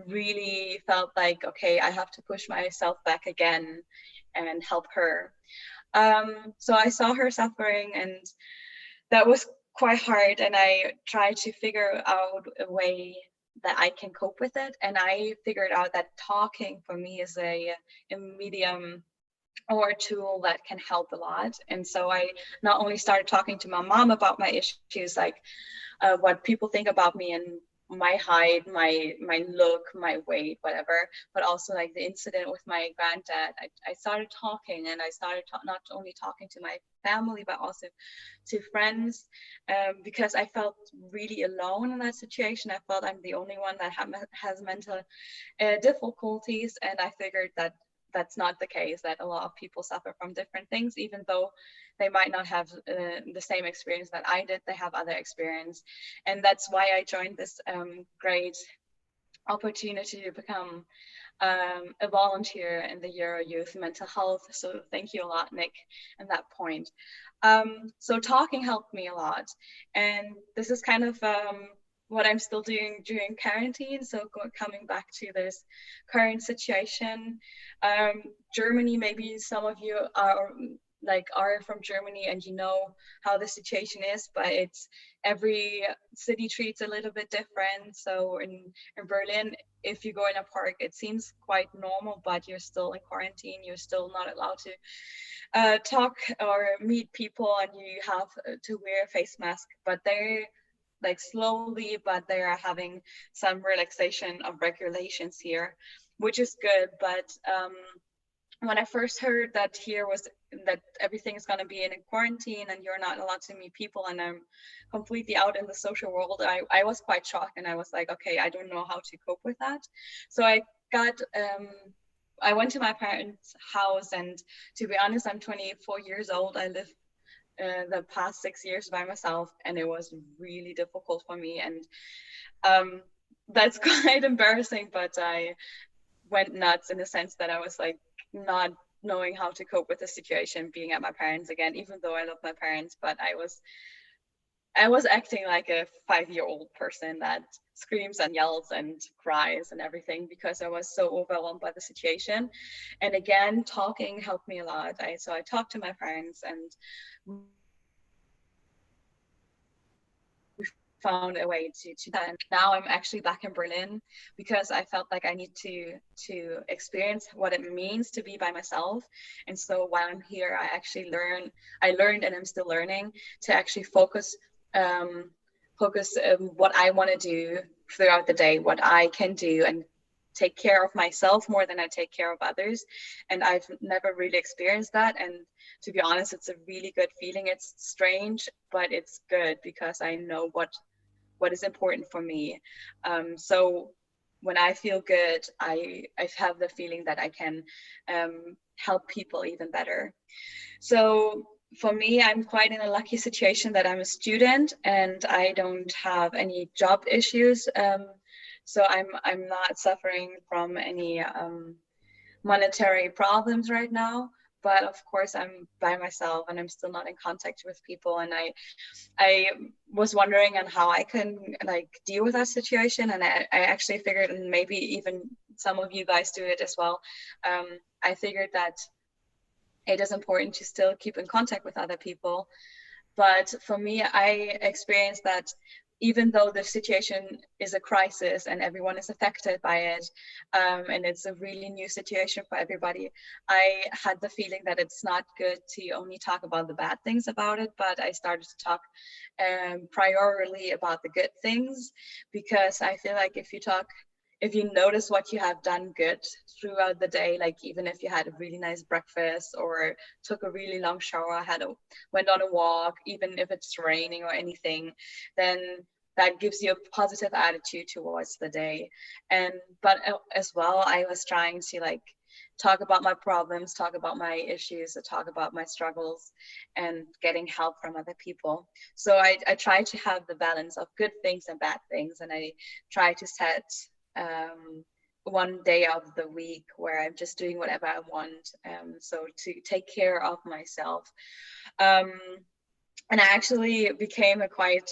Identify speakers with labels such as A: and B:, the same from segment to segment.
A: really felt like, okay, I have to push myself back again and help her. So I saw her suffering, and that was quite hard, and I tried to figure out a way that I can cope with it. And I figured out that talking for me is a medium or a tool that can help a lot. And so I not only started talking to my mom about my issues, like what people think about me and my height, my look, my weight, whatever, but also like the incident with my granddad. I started talking, and I started not only talking to my family, but also to friends, because I felt really alone in that situation. I felt I'm the only one that has mental difficulties, and I figured that that's not the case, that a lot of people suffer from different things, even though they might not have the same experience that I did. They have other experience. And that's why I joined this great opportunity to become a volunteer in the Euro Youth Mental Health. So thank you a lot, Nick, in that point. So talking helped me a lot. And this is kind of what I'm still doing during quarantine. So coming back to this current situation, Germany, maybe some of you are from Germany and you know how the situation is, but it's every city treats a little bit different. So in Berlin, if you go in a park, it seems quite normal, but you're still in quarantine. You're still not allowed to talk or meet people, and you have to wear a face mask. But they're like slowly, but they are having some relaxation of regulations here, which is good. But when I first heard that here was that everything is going to be in a quarantine and you're not allowed to meet people, and I'm completely out in the social world, I was quite shocked, and I was like, okay, I don't know how to cope with that. So I went to my parents' house, and to be honest, I'm 24 years old. I live the past 6 years by myself, and it was really difficult for me. And that's quite embarrassing, but I went nuts in the sense that I was like not knowing how to cope with the situation, being at my parents again, even though I love my parents. But I was acting like a 5-year-old person that screams and yells and cries and everything, because I was so overwhelmed by the situation. And again, talking helped me a lot. So I talked to my parents, and found a way to that. And now I'm actually back in Berlin because I felt like I need to experience what it means to be by myself. And so while I'm here, I learned and I'm still learning to actually focus what I want to do throughout the day, what I can do, and take care of myself more than I take care of others. And I've never really experienced that. And to be honest, it's a really good feeling. It's strange, but it's good because I know what is important for me. So when I feel good, I have the feeling that I can help people even better. So for me, I'm quite in a lucky situation that I'm a student and I don't have any job issues. So I'm not suffering from any monetary problems right now. But of course, I'm by myself and I'm still not in contact with people. And I was wondering on how I can like deal with that situation. And I actually figured, and maybe even some of you guys do it as well. I figured that it is important to still keep in contact with other people. But for me, I experienced that even though the situation is a crisis and everyone is affected by it, and it's a really new situation for everybody, I had the feeling that it's not good to only talk about the bad things about it, but I started to talk priorly about the good things, because I feel like if you notice what you have done good throughout the day, like even if you had a really nice breakfast or took a really long shower, went on a walk, even if it's raining or anything, then that gives you a positive attitude towards the day. But as well, I was trying to like talk about my problems, talk about my issues, talk about my struggles, and getting help from other people. So I try to have the balance of good things and bad things, and I try to set one day of the week where I'm just doing whatever I want. So to take care of myself. And I actually became a quite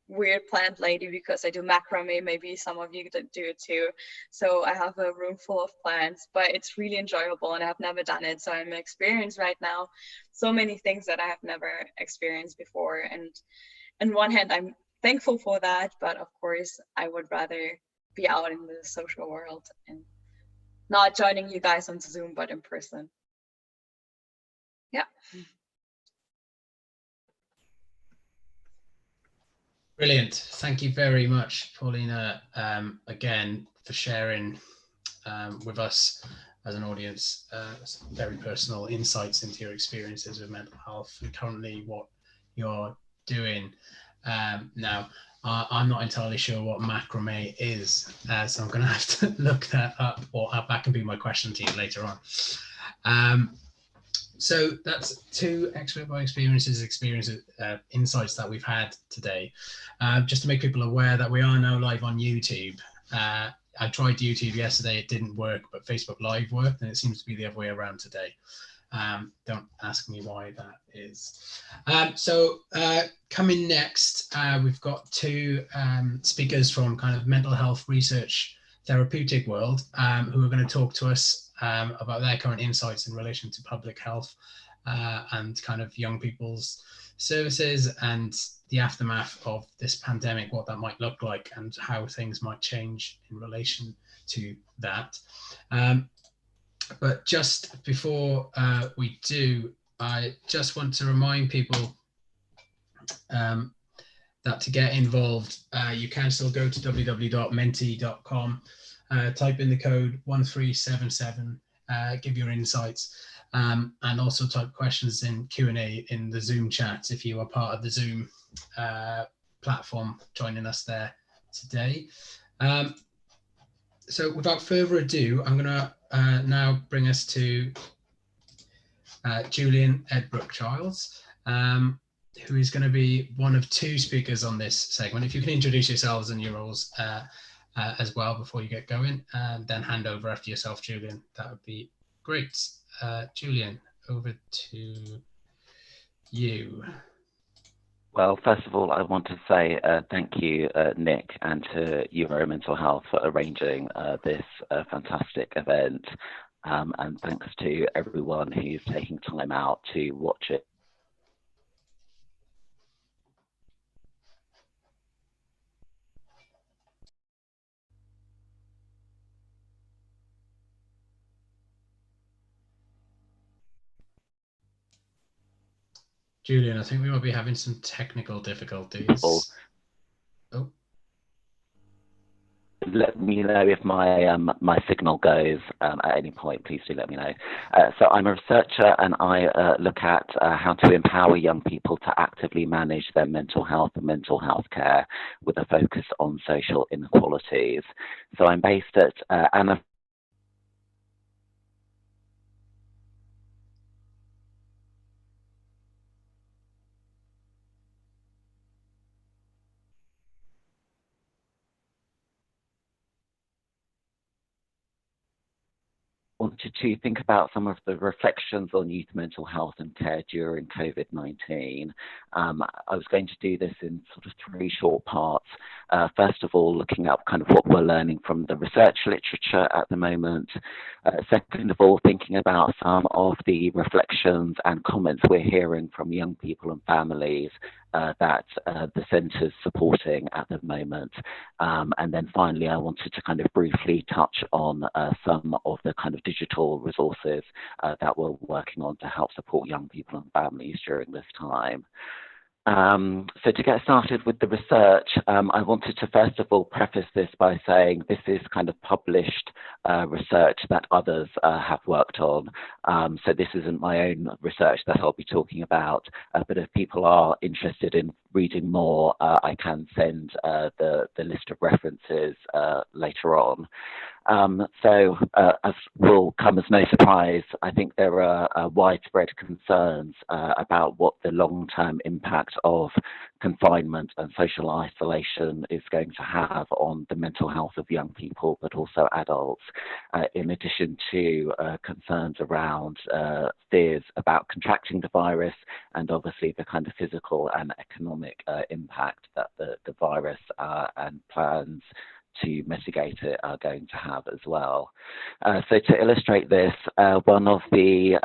A: weird plant lady because I do macrame. Maybe some of you do it too. So I have a room full of plants, but it's really enjoyable and I've never done it. So I'm experienced right now so many things that I have never experienced before. And on one hand, I'm thankful for that, but of course I would rather be out in the social world and not joining you guys on Zoom, but in person. Yeah.
B: Brilliant. Thank you very much, Paulina, again, for sharing with us as an audience very personal insights into your experiences with mental health and currently what you're doing. Now, I'm not entirely sure what macrame is, so I'm going to have to look that up, or that can be my question to you later on. So that's two expert by experiences, insights that we've had today. Just to make people aware that we are now live on YouTube. I tried YouTube yesterday, it didn't work, but Facebook Live worked, and it seems to be the other way around today. Don't ask me why that is. Coming next, we've got two speakers from kind of mental health research therapeutic world who are going to talk to us about their current insights in relation to public health and kind of young people's services and the aftermath of this pandemic, what that might look like and how things might change in relation to that. But just before we do, I just want to remind people that to get involved, you can still go to www.menti.com, type in the code 1377, give your insights, and also type questions in Q&A in the Zoom chat if you are part of the Zoom platform joining us there today. So without further ado, I'm going to now bring us to Julian Edbrooke-Childs, who is going to be one of two speakers on this segment. If you can introduce yourselves and your roles as well before you get going, and then hand over after yourself, Julian, that would be great. Julian, over to you.
C: Well, first of all, I want to say thank you, Nick, and to Euro Mental Health for arranging this fantastic event. And thanks to everyone who's taking time out to watch it.
B: Julian, I think we might be having some technical difficulties. Oh.
C: Let me know if my my signal goes at any point. Please do let me know. So I'm a researcher, and I look at how to empower young people to actively manage their mental health and mental health care with a focus on social inequalities. So I'm based at Anna. Wanted to think about some of the reflections on youth mental health and care during COVID-19. I was going to do this in sort of three short parts. First of all, looking at kind of what we're learning from the research literature at the moment. Second of all, thinking about some of the reflections and comments we're hearing from young people and families that the centre's supporting at the moment. And then finally, I wanted to kind of briefly touch on some of the kind of digital resources that we're working on to help support young people and families during this time. So to get started with the research, I wanted to first of all preface this by saying this is kind of published research that others have worked on. So this isn't my own research that I'll be talking about, but if people are interested in reading more, I can send the list of references later on. As will come as no surprise, I think there are widespread concerns about what the long-term impact of confinement and social isolation is going to have on the mental health of young people, but also adults, in addition to concerns around fears about contracting the virus, and obviously the kind of physical and economic impact that the virus and plans to mitigate it are going to have as well. So to illustrate this, one of the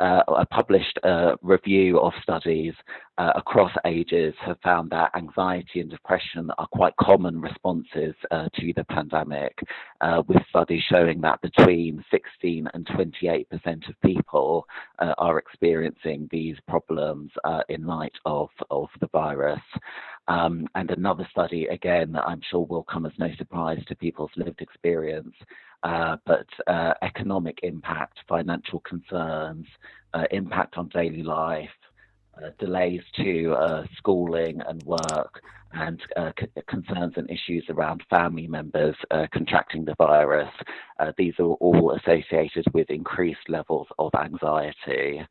C: published review of studies across ages have found that anxiety and depression are quite common responses to the pandemic, with studies showing that between 16 and 28% of people are experiencing these problems in light of the virus. And another study, again, I'm sure will come as no surprise to people's lived experience, but economic impact, financial concerns, impact on daily life, delays to schooling and work, and concerns and issues around family members contracting the virus. These are all associated with increased levels of anxiety.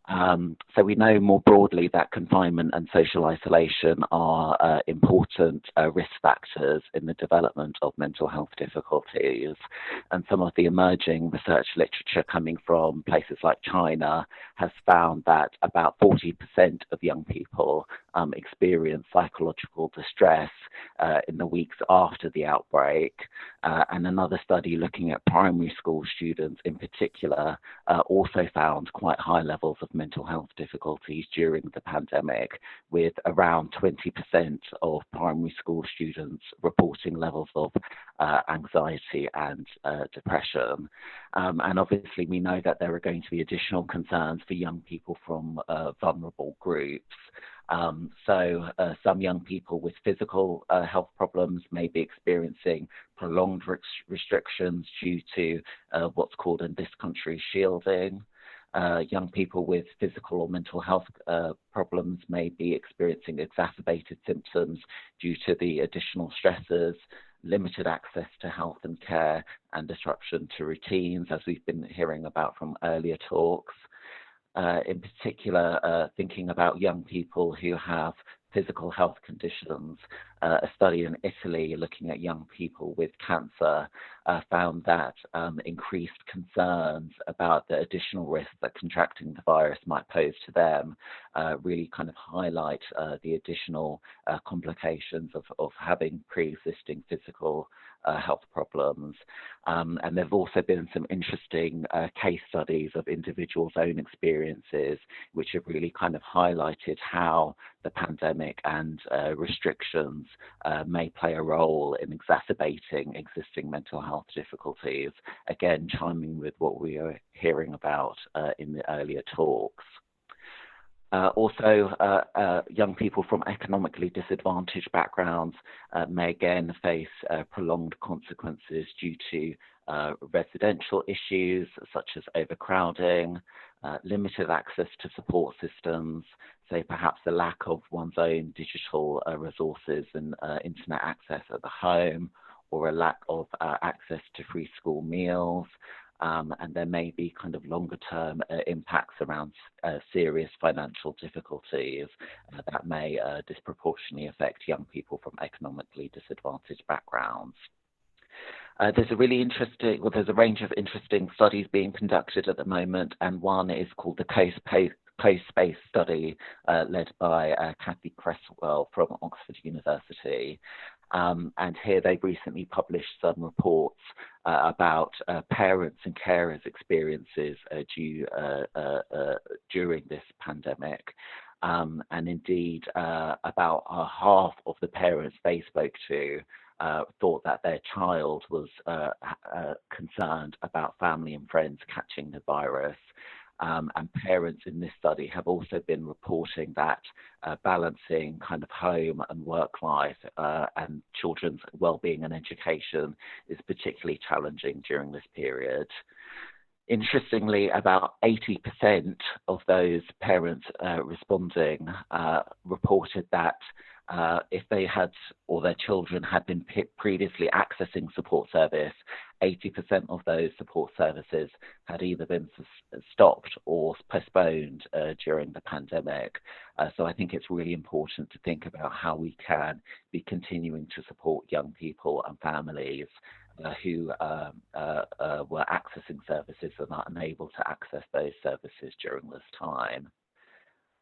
C: So we know more broadly that confinement and social isolation are important risk factors in the development of mental health difficulties. And some of the emerging research literature coming from places like China has found that about 40% of young people experience psychological distress in the weeks after the outbreak. And another study looking at primary school students in particular also found quite high levels of mental health difficulties during the pandemic, with around 20% of primary school students reporting levels of anxiety and depression. And obviously we know that there are going to be additional concerns for young people from vulnerable groups. Some young people with physical health problems may be experiencing prolonged restrictions due to what's called in this country shielding. Young people with physical or mental health problems may be experiencing exacerbated symptoms due to the additional stresses, limited access to health and care, and disruption to routines, as we've been hearing about from earlier talks. In particular, thinking about young people who have physical health conditions. A study in Italy looking at young people with cancer found that increased concerns about the additional risk that contracting the virus might pose to them really kind of highlight the additional complications of having pre-existing physical health problems. And there have also been some interesting case studies of individuals' own experiences, which have really kind of highlighted how the pandemic and restrictions may play a role in exacerbating existing mental health difficulties, again chiming with what we are hearing about in the earlier talks. Also, young people from economically disadvantaged backgrounds may again face prolonged consequences due to residential issues such as overcrowding, limited access to support systems, so perhaps the lack of one's own digital resources and internet access at the home, or a lack of access to free school meals. And there may be kind of longer term impacts around serious financial difficulties that may disproportionately affect young people from economically disadvantaged backgrounds. There's a range of interesting studies being conducted at the moment, and one is called the Co-Space study led by Kathy Cresswell from Oxford University. And here they've recently published some reports about parents and carers' experiences during this pandemic. And indeed, about half of the parents they spoke to thought that their child was concerned about family and friends catching the virus. And parents in this study have also been reporting that balancing kind of home and work life and children's well-being and education is particularly challenging during this period. Interestingly, about 80% of those parents responding reported that if they had, or their children had been previously accessing support service, 80% of those support services had either been stopped or postponed during the pandemic. So I think it's really important to think about how we can be continuing to support young people and families who were accessing services and are unable to access those services during this time.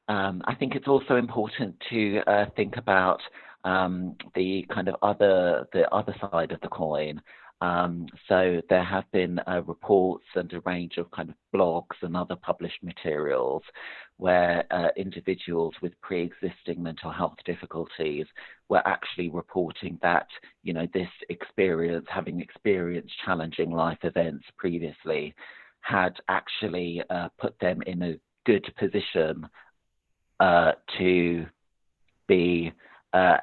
C: I think it's also important to think about the kind of other side of the coin. So there have been reports and a range of kind of blogs and other published materials where individuals with pre-existing mental health difficulties were actually reporting that, you know, this experience, having experienced challenging life events previously, had actually put them in a good position to be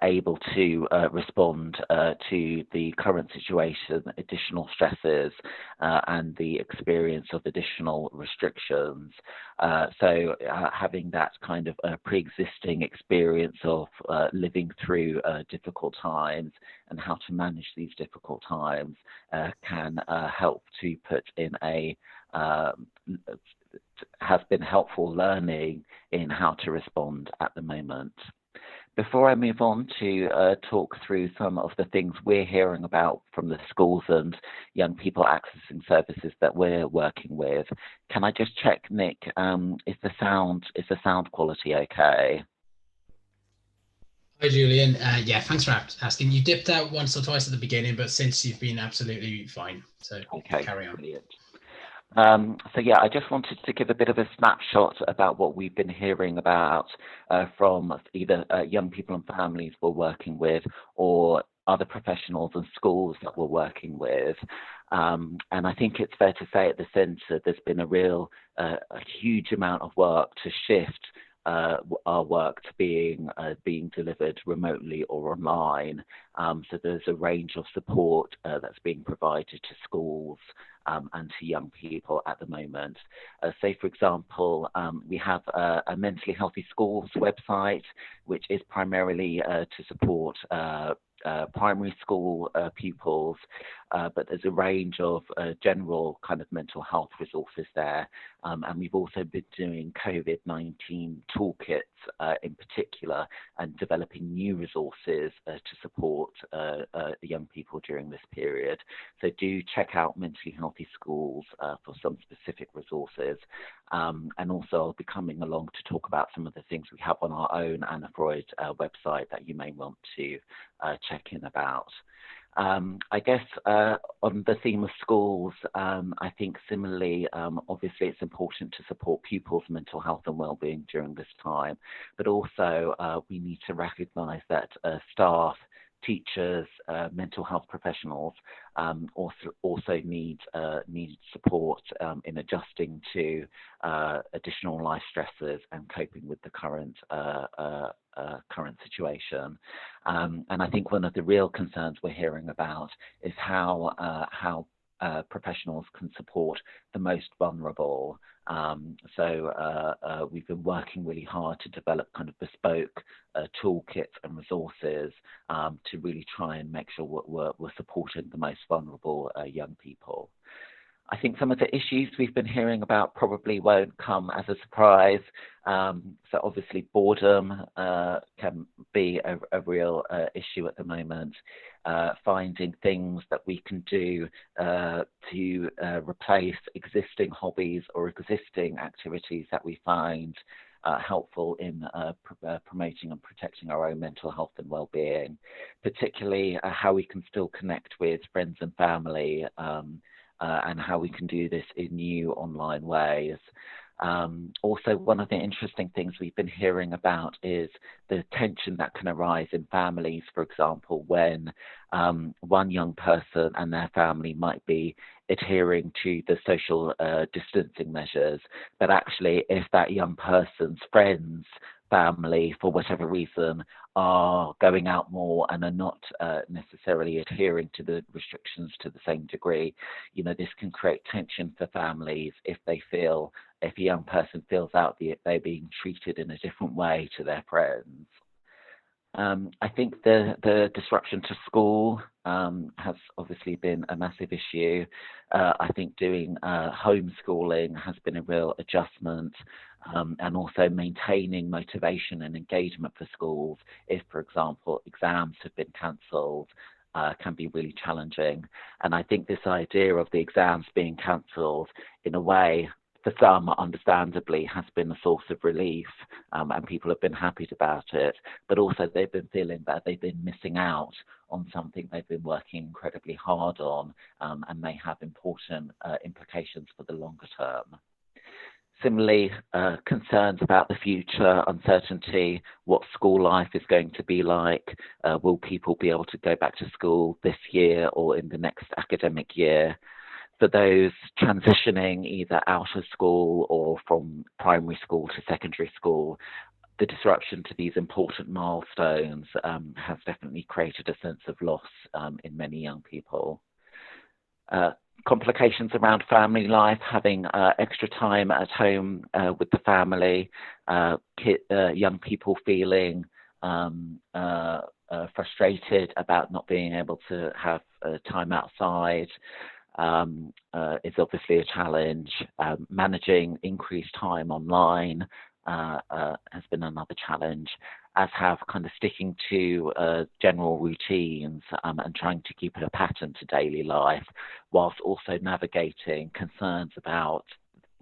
C: able to respond to the current situation, additional stresses, and the experience of additional restrictions. So having that kind of pre-existing experience of living through difficult times and how to manage these difficult times can help to put in a has been helpful learning in how to respond at the moment. Before I move on to talk through some of the things we're hearing about from the schools and young people accessing services that we're working with, can I just check, Nick, is the sound quality okay?
B: Hi, Julian. Yeah, thanks for asking. You dipped out once or twice at the beginning, but since you've been absolutely fine. So
C: okay,
B: carry on.
C: Brilliant. So yeah, I just wanted to give a bit of a snapshot about what we've been hearing about from either young people and families we're working with or other professionals and schools that we're working with. And I think it's fair to say at the centre there's been a huge amount of work to shift our work to being delivered remotely or online. So there's a range of support that's being provided to schools and to young people at the moment. Say, for example, we have a Mentally Healthy Schools website, which is primarily to support primary school pupils, but there's a range of general kind of mental health resources there. And we've also been doing COVID-19 toolkits in particular and developing new resources to support the young people during this period. So do check out Mentally Healthy Schools for some specific resources. And also I'll be coming along to talk about some of the things we have on our own Anna Freud website that you may want to check in about. I guess on the theme of schools, I think similarly, obviously it's important to support pupils' mental health and well-being during this time, but also we need to recognise that staff, teachers, mental health professionals also need support in adjusting to additional life stresses and coping with the current situation. And I think one of the real concerns we're hearing about is how professionals can support the most vulnerable. So we've been working really hard to develop kind of bespoke toolkits and resources to really try and make sure we're supporting the most vulnerable young people. I think some of the issues we've been hearing about probably won't come as a surprise. So obviously boredom can be a real issue at the moment. Finding things that we can do to replace existing hobbies or existing activities that we find helpful in promoting and protecting our own mental health and well-being, particularly how we can still connect with friends and family, and how we can do this in new online ways. Also, one of the interesting things we've been hearing about is the tension that can arise in families, for example, when one young person and their family might be adhering to the social distancing measures, but actually if that young person's friends, family, for whatever reason, are going out more and are not necessarily adhering to the restrictions to the same degree, you know, this can create tension for families if a young person feels out they're being treated in a different way to their friends. I think the disruption to school has obviously been a massive issue. I think doing homeschooling has been a real adjustment, and also maintaining motivation and engagement for schools if, for example, exams have been cancelled, can be really challenging. And I think this idea of the exams being cancelled, in a way, for some, understandably, has been a source of relief, and people have been happy about it. But also, they've been feeling that they've been missing out on something they've been working incredibly hard on, and may have important implications for the longer term. Similarly, concerns about the future, uncertainty, what school life is going to be like. Will people be able to go back to school this year or in the next academic year? For those transitioning either out of school or from primary school to secondary school, the disruption to these important milestones has definitely created a sense of loss in many young people. Complications around family life, having extra time at home with the family, young people feeling frustrated about not being able to have time outside, is obviously a challenge. Managing increased time online has been another challenge, as have kind of sticking to general routines and trying to keep a pattern to daily life, whilst also navigating concerns about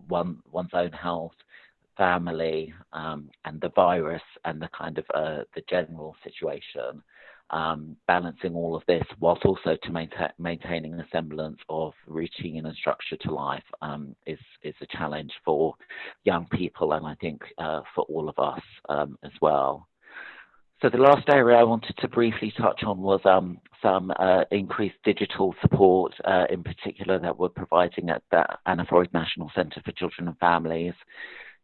C: one's own health, family, and the virus and the kind of the general situation. Balancing all of this whilst also to maintaining a semblance of routine and structure to life is a challenge for young people, and I think for all of us as well. So the last area I wanted to briefly touch on was some increased digital support, in particular that we're providing at the Anna Freud National Centre for Children and Families.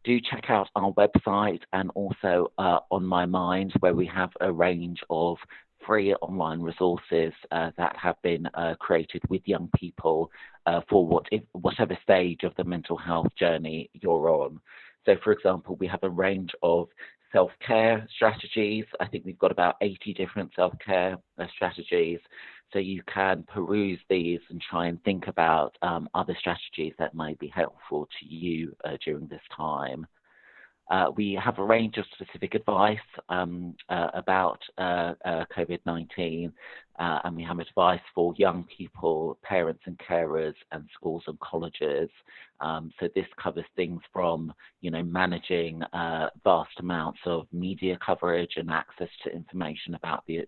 C: Do check out our website and also On My Mind, where we have a range of free online resources that have been created with young people for whatever stage of the mental health journey you're on. So, for example, we have a range of self-care strategies. I think we've got about 80 different self-care strategies. So you can peruse these and try and think about other strategies that might be helpful to you during this time. We have a range of specific advice about COVID-19, and we have advice for young people, parents and carers, and schools and colleges. So this covers things from, managing vast amounts of media coverage and access to information about the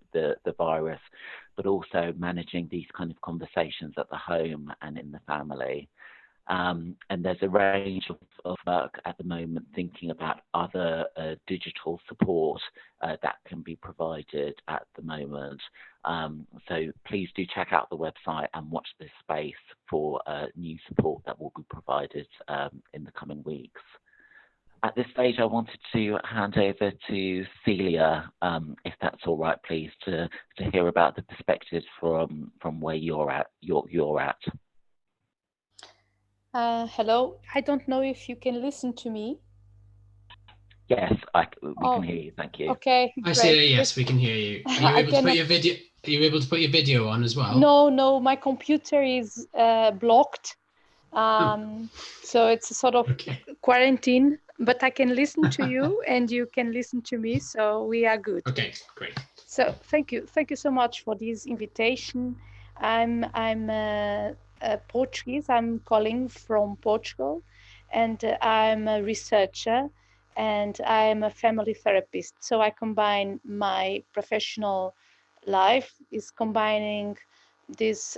C: virus, but also managing these kind of conversations at the home and in the family. And there's a range of work at the moment thinking about other digital support that can be provided at the moment. So please do check out the website and watch this space for new support that will be provided in the coming weeks. At this stage, I wanted to hand over to Celia, if that's all right, please, to hear about the perspectives from where you're at.
D: Hello, I don't know if you can listen to me.
C: Yes, we can hear you. Thank you.
D: Okay.
B: I see. Yes, we can hear you. Are you able to put your video? Are you able to put your video on as well?
D: No, my computer is blocked. So it's a sort of quarantine, but I can listen to you and you can listen to me, so we are good.
B: Okay, great.
D: So thank you so much for this invitation. I'm Portuguese. I'm calling from Portugal, and I'm a researcher and I'm a family therapist. So I combine my professional life is combining this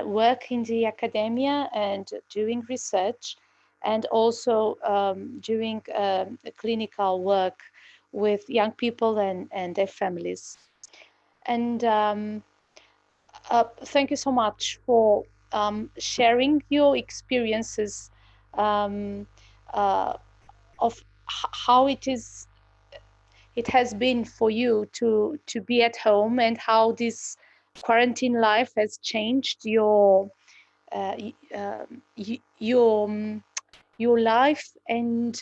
D: work in the academia and doing research, and also doing clinical work with young people and their families. And thank you so much for sharing your experiences of how it has been for you to be at home, and how this quarantine life has changed your life, and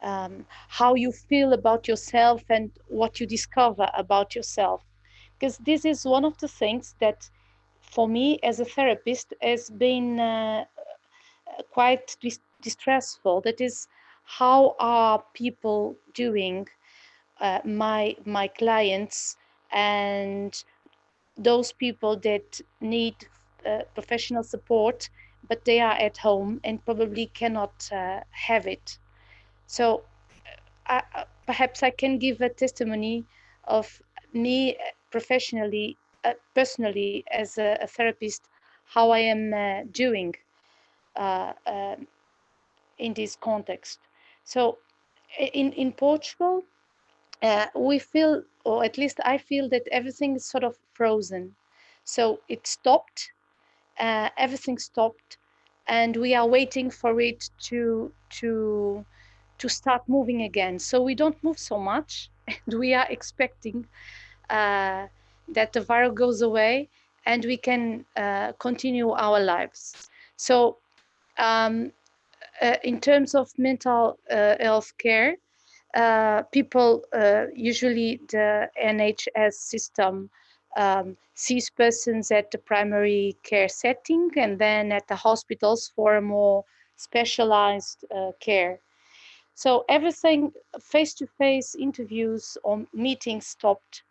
D: how you feel about yourself and what you discover about yourself. Because this is one of the things that, for me as a therapist, has been quite distressful. That is, how are people doing, my clients and those people that need professional support, but they are at home and probably cannot have it. So perhaps I can give a testimony of me professionally, personally, as a therapist, how I am doing uh, uh, in this context. So in Portugal, we feel, or at least I feel, that everything is sort of frozen. So it stopped, everything stopped, and we are waiting for it to start moving again. So we don't move so much, and we are expecting uh, that the virus goes away and we can continue our lives. So um, in terms of mental health care, people, usually the NHS system, sees persons at the primary care setting and then at the hospitals for a more specialized care. So everything, face-to-face interviews or meetings stopped.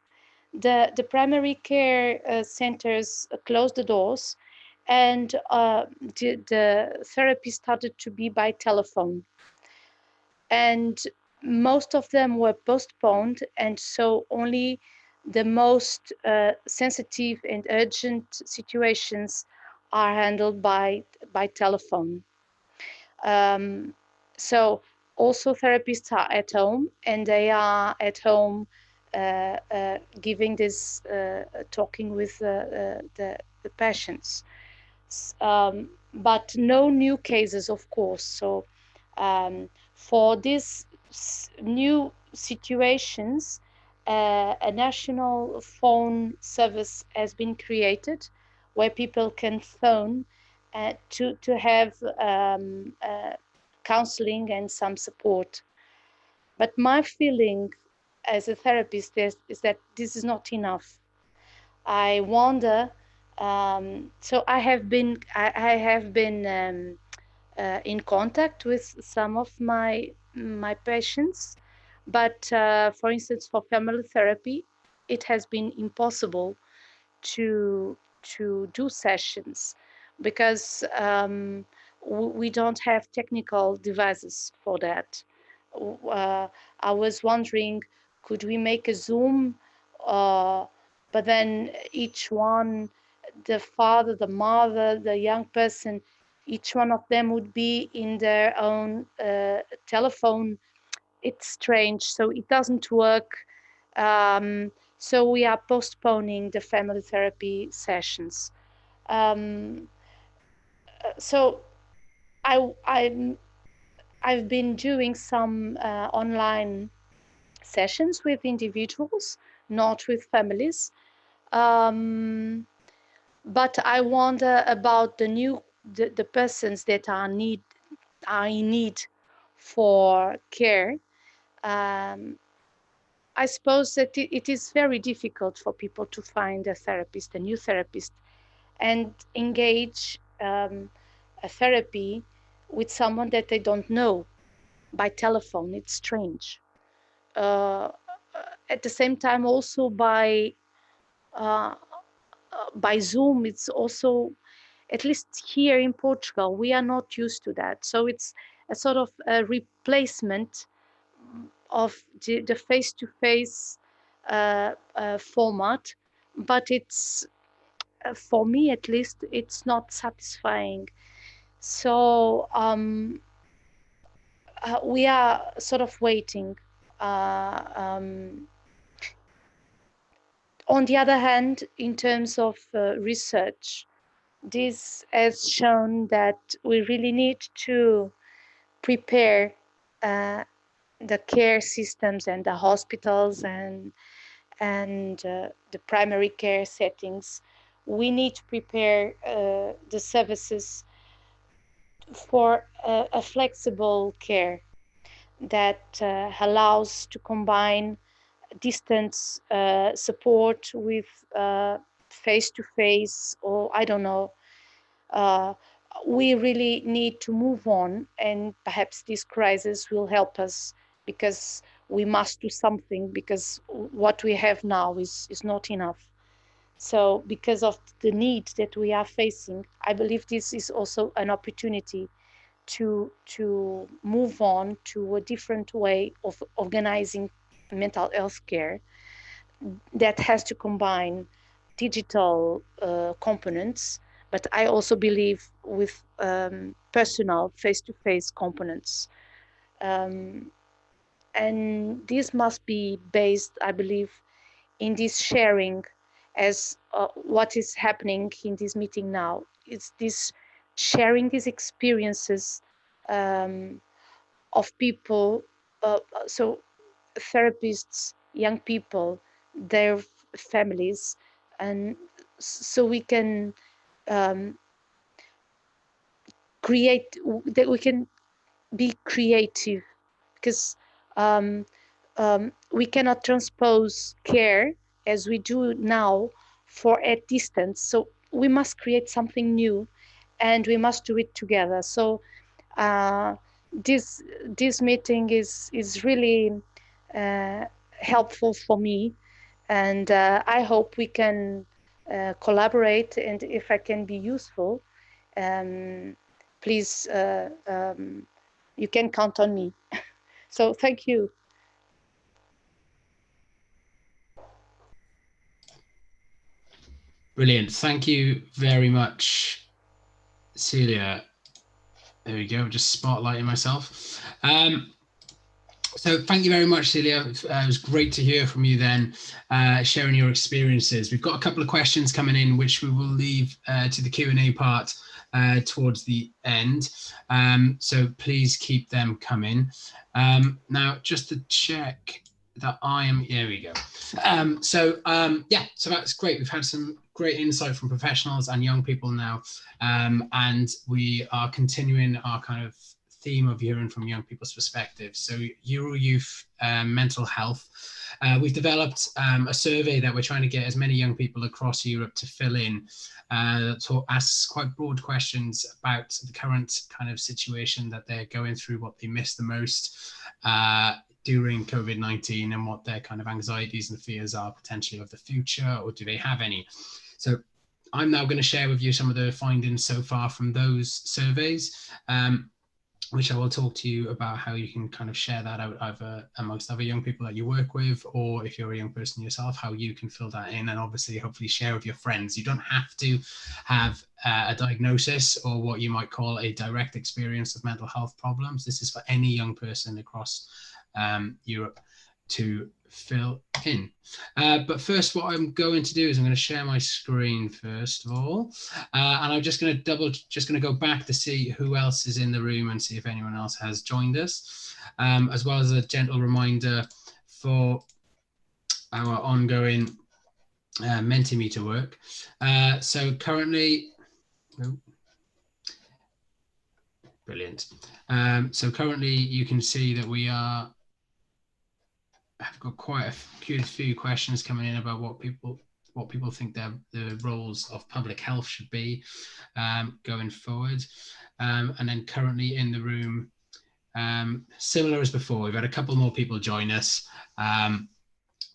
D: The primary care centers closed the doors, and the therapy started to be by telephone. And most of them were postponed, and so only the most sensitive and urgent situations are handled by telephone. Um, so also therapists are at home, and they are at home giving this, talking with the patients. But no new cases, of course. So for these new situations, a national phone service has been created where people can phone to have counseling and some support. But my feeling as a therapist is that this is not enough. I wonder. So I have been in contact with some of my patients, but for instance, for family therapy, it has been impossible to do sessions because we don't have technical devices for that. I was wondering, could we make a Zoom? Uh, but then each one, the father, the mother, the young person, each one of them would be in their own telephone. It's strange, so it doesn't work. So we are postponing the family therapy sessions. Um, so I I've been doing some online sessions with individuals, not with families. Um, but I wonder about the persons that are in need for care. Um, I suppose that it is very difficult for people to find a therapist, a new therapist, and engage a therapy with someone that they don't know by telephone. It's strange. Uh, at the same time, also uh, by Zoom, it's also, at least here in Portugal, we are not used to that. So it's a sort of a replacement of the face-to-face format, but it's, for me at least, it's not satisfying. So we are sort of waiting. Uh, um, on the other hand, in terms of research, this has shown that we really need to prepare uh, the care systems and the hospitals and the primary care settings. We need to prepare the services for a flexible care. that allows to combine distance support with face-to-face, or I don't know. Uh, we really need to move on, and perhaps this crisis will help us, because we must do something, because what we have now is not enough. So, because of the need that we are facing, I believe this is also an opportunity to move on to a different way of organizing mental health care that has to combine digital components, but I also believe with personal face-to-face components. Um, and this must be based, I believe, in this sharing, as what is happening in this meeting now. It's this sharing these experiences um, of people, so therapists, young people, their families, and so we can um, create, that we can be creative, because um, we cannot transpose care as we do now for at distance. So we must create something new, and we must do it together. So uh, this meeting is really uh, helpful for me, and I hope we can collaborate. And if I can be useful, um, please, you can count on me. So thank you.
B: Brilliant. Thank you very much, Celia. There we go, just spotlighting myself. So thank you very much, Celia. It was great to hear from you then, sharing your experiences. We've got a couple of questions coming in, which we will leave to the Q&A part towards the end. So please keep them coming. Now, just to check that there we go. Yeah, so that's great. We've had some great insight from professionals and young people now. And we are continuing our kind of theme of hearing from young people's perspectives. So Euro Youth mental health. We've developed a survey that we're trying to get as many young people across Europe to fill in, to ask quite broad questions about the current kind of situation that they're going through, what they miss the most during COVID-19, and what their kind of anxieties and fears are potentially of the future, or do they have any? So I'm now going to share with you some of the findings so far from those surveys, which I will talk to you about how you can kind of share that out either amongst other young people that you work with, or if you're a young person yourself, how you can fill that in, and obviously hopefully share with your friends. You don't have to have a diagnosis or what you might call a direct experience of mental health problems. This is for any young person across Europe to fill in. But first, what I'm going to do is I'm going to share my screen first of all, and I'm just going to go back to see who else is in the room and see if anyone else has joined us, as well as a gentle reminder for our ongoing Mentimeter work. So currently, brilliant. So currently you can see that I've got quite a few questions coming in about what people think the roles of public health should be going forward. And then currently in the room, similar as before, we've had a couple more people join us. I'm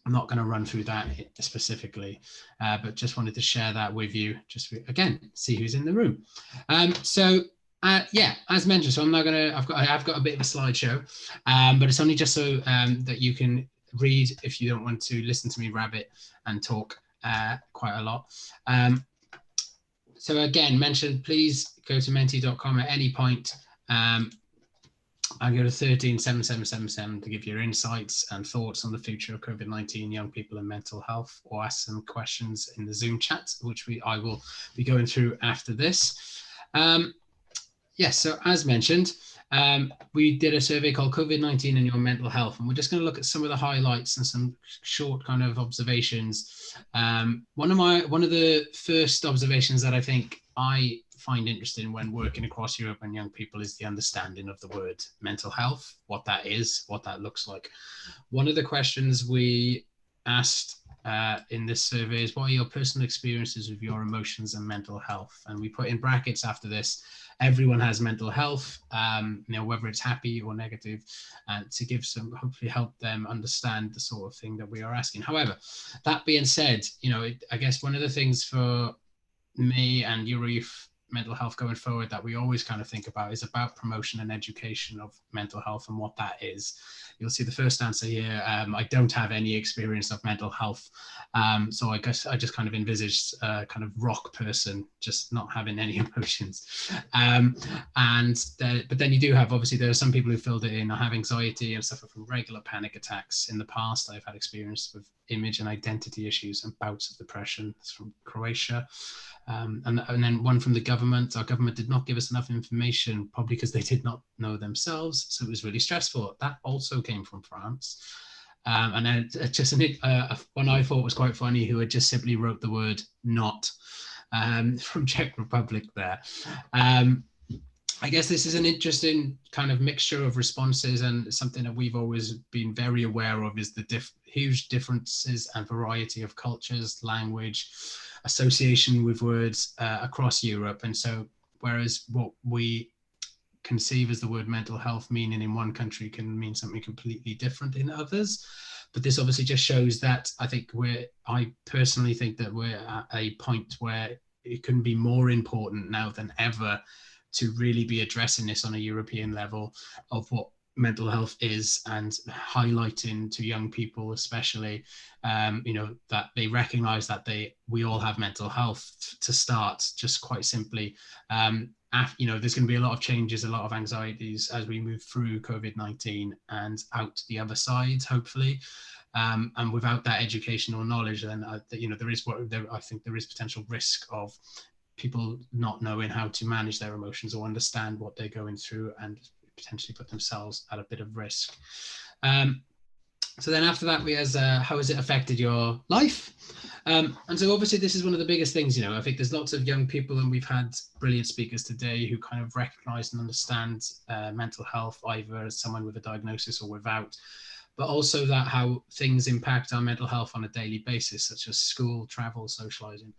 B: not going to run through that specifically, but just wanted to share that with you, just again, see who's in the room. Yeah, as mentioned, so I've got a bit of a slideshow, but it's only just so that you can read if you don't want to listen to me rabbit and talk quite a lot. So again, mentioned, please go to menti.com at any point. I'll go to 137777 to give your insights and thoughts on the future of COVID-19, young people and mental health, or ask some questions in the Zoom chat, which I will be going through after this. Yes, so as mentioned, We did a survey called COVID-19 and Your Mental Health, and we're just going to look at some of the highlights and some short kind of observations. One of the first observations that I think I find interesting when working across Europe and young people is the understanding of the word mental health, what that is, what that looks like. One of the questions we asked in this survey is, what are your personal experiences with your emotions and mental health? And we put in brackets after this, everyone has mental health, whether it's happy or negative, to give some, hopefully help them understand the sort of thing that we are asking. However, that being said, I guess one of the things for me and Youth mental health going forward that we always kind of think about is about promotion and education of mental health and what that is. You'll see the first answer here. I don't have any experience of mental health. So I guess I just kind of envisaged a kind of rock person, just not having any emotions. But then you do have, obviously, there are some people who filled it in. I have anxiety and suffer from regular panic attacks. In the past, I've had experience with image and identity issues and bouts of depression. It's from Croatia. And then one from the government. Our government did not give us enough information, probably because they did not know themselves. So it was really stressful. That also came from France. And then just one I thought was quite funny, who had just simply wrote the word not from Czech Republic there. I guess this is an interesting kind of mixture of responses, and something that we've always been very aware of is the huge differences and variety of cultures, language, association with words across Europe. And so whereas what we conceive as the word mental health meaning in one country can mean something completely different in others. But this obviously just shows that I personally think that we're at a point where it couldn't be more important now than ever to really be addressing this on a European level of what mental health is, and highlighting to young people especially, that they recognize that we all have mental health to start, just quite simply. There's going to be a lot of changes, a lot of anxieties as we move through COVID-19 and out the other side, hopefully. And without that educational knowledge, then I think there is potential risk of people not knowing how to manage their emotions or understand what they're going through, and potentially put themselves at a bit of risk. So then after that, we has how has it affected your life? And so obviously this is one of the biggest things, I think there's lots of young people, and we've had brilliant speakers today who kind of recognize and understand mental health, either as someone with a diagnosis or without, but also that how things impact our mental health on a daily basis, such as school, travel, socializing.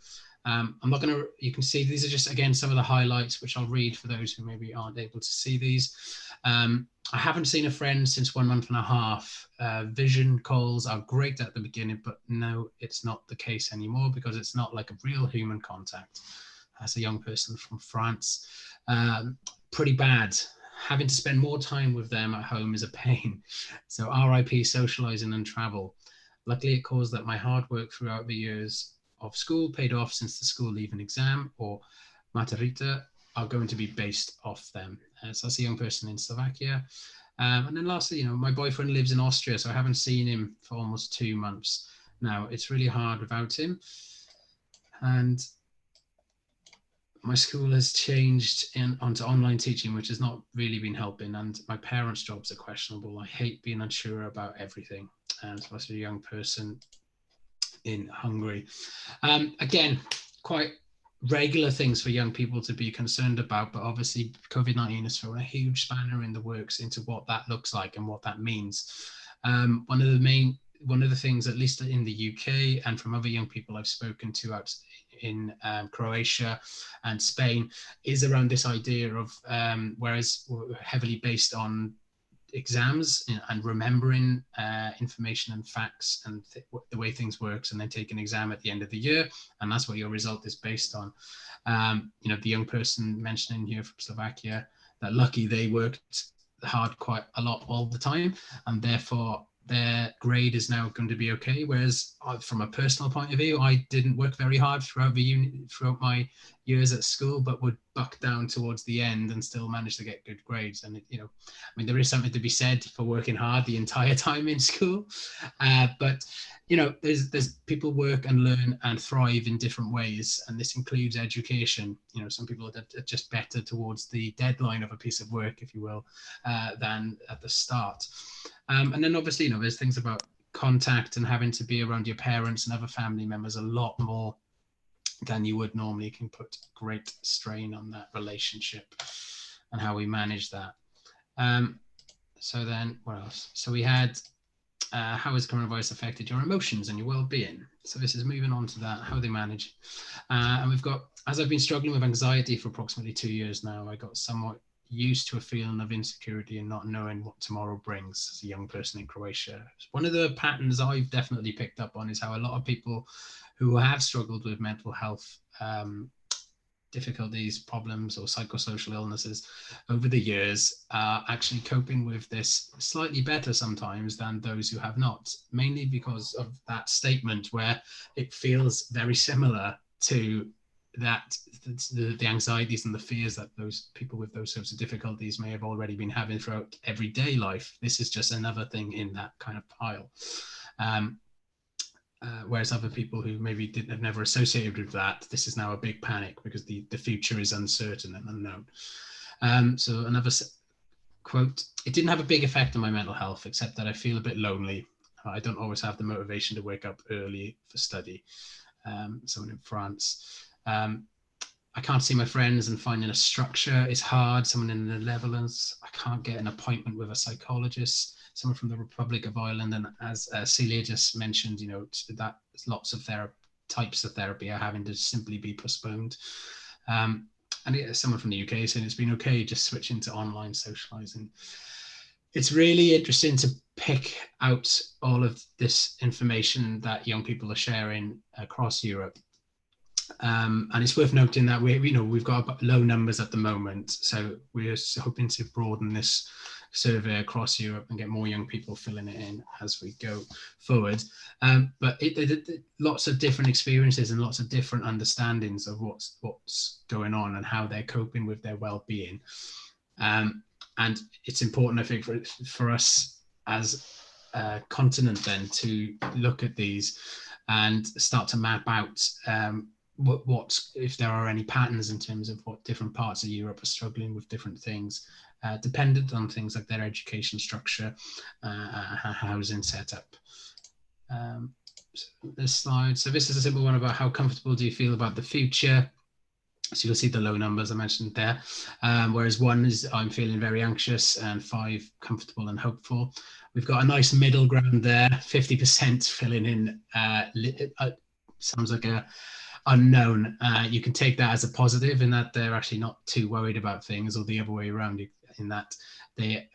B: I'm not going to, you can see these are just, again, some of the highlights, which I'll read for those who maybe aren't able to see these. I haven't seen a friend since 1 month and a half. Vision calls are great at the beginning, but no, it's not the case anymore, because it's not like a real human contact. As a young person from France, pretty bad. Having to spend more time with them at home is a pain. So RIP socializing and travel. Luckily, it caused that my hard work throughout the years of school paid off, since the school leaving exam or maturita are going to be based off them. So that's a young person in Slovakia. And then lastly, my boyfriend lives in Austria, so I haven't seen him for almost 2 months now. It's really hard without him. And my school has changed onto online teaching, which has not really been helping, and my parents' jobs are questionable. I hate being unsure about everything. And so that's a young person in Hungary. Again, quite regular things for young people to be concerned about, but obviously COVID-19 has thrown a huge spanner in the works into what that looks like and what that means. One of the things, at least in the UK and from other young people I've spoken to out in Croatia and Spain, is around this idea of, whereas we're heavily based on exams and remembering information and facts and the way things works, and then take an exam at the end of the year, and that's what your result is based on. The young person mentioning here from Slovakia, that lucky they worked hard quite a lot all the time, and therefore their grade is now going to be okay. Whereas from a personal point of view, I didn't work very hard throughout my years at school, but would buck down towards the end and still manage to get good grades. And I mean, there is something to be said for working hard the entire time in school, but there's people work and learn and thrive in different ways, and this includes education. Some people are just better towards the deadline of a piece of work, if you will, than at the start. And then obviously, there's things about contact and having to be around your parents and other family members a lot more than you would normally. Can put great strain on that relationship and how we manage that. So then what else? So we had how has coronavirus affected your emotions and your well-being? So this is moving on to that, how they manage. And we've got, as I've been struggling with anxiety for approximately 2 years now, I got somewhat used to a feeling of insecurity and not knowing what tomorrow brings as a young person in Croatia. One of the patterns I've definitely picked up on is how a lot of people who have struggled with mental health difficulties, problems, or psychosocial illnesses over the years are actually coping with this slightly better sometimes than those who have not, mainly because of that statement where it feels very similar to that the anxieties and the fears that those people with those sorts of difficulties may have already been having throughout everyday life. This is just another thing in that kind of pile. Whereas other people who maybe have never associated with that, this is now a big panic because the future is uncertain and unknown. So another quote, "It didn't have a big effect on my mental health, except that I feel a bit lonely. I don't always have the motivation to wake up early for study." Someone in France. "I can't see my friends and finding a structure is hard." Someone in the Netherlands. "I can't get an appointment with a psychologist." Someone from the Republic of Ireland. And as Celia just mentioned, that lots of types of therapy are having to simply be postponed. And someone from the UK saying it's been okay just switching to online socializing. It's really interesting to pick out all of this information that young people are sharing across Europe. And it's worth noting that we've got low numbers at the moment, so we're hoping to broaden this survey across Europe and get more young people filling it in as we go forward. But lots of different experiences and lots of different understandings of what's going on and how they're coping with their well-being. And it's important, I think, for us as a continent then to look at these and start to map out what if there are any patterns in terms of what different parts of Europe are struggling with different things, dependent on things like their education structure, housing setup. So this slide. So this is a simple one about how comfortable do you feel about the future. So you'll see the low numbers I mentioned there. Whereas 1 is I'm feeling very anxious and 5 comfortable and hopeful. We've got a nice middle ground there, 50% filling in. Sounds like a unknown. You can take that as a positive in that they're actually not too worried about things, or the other way around, in that the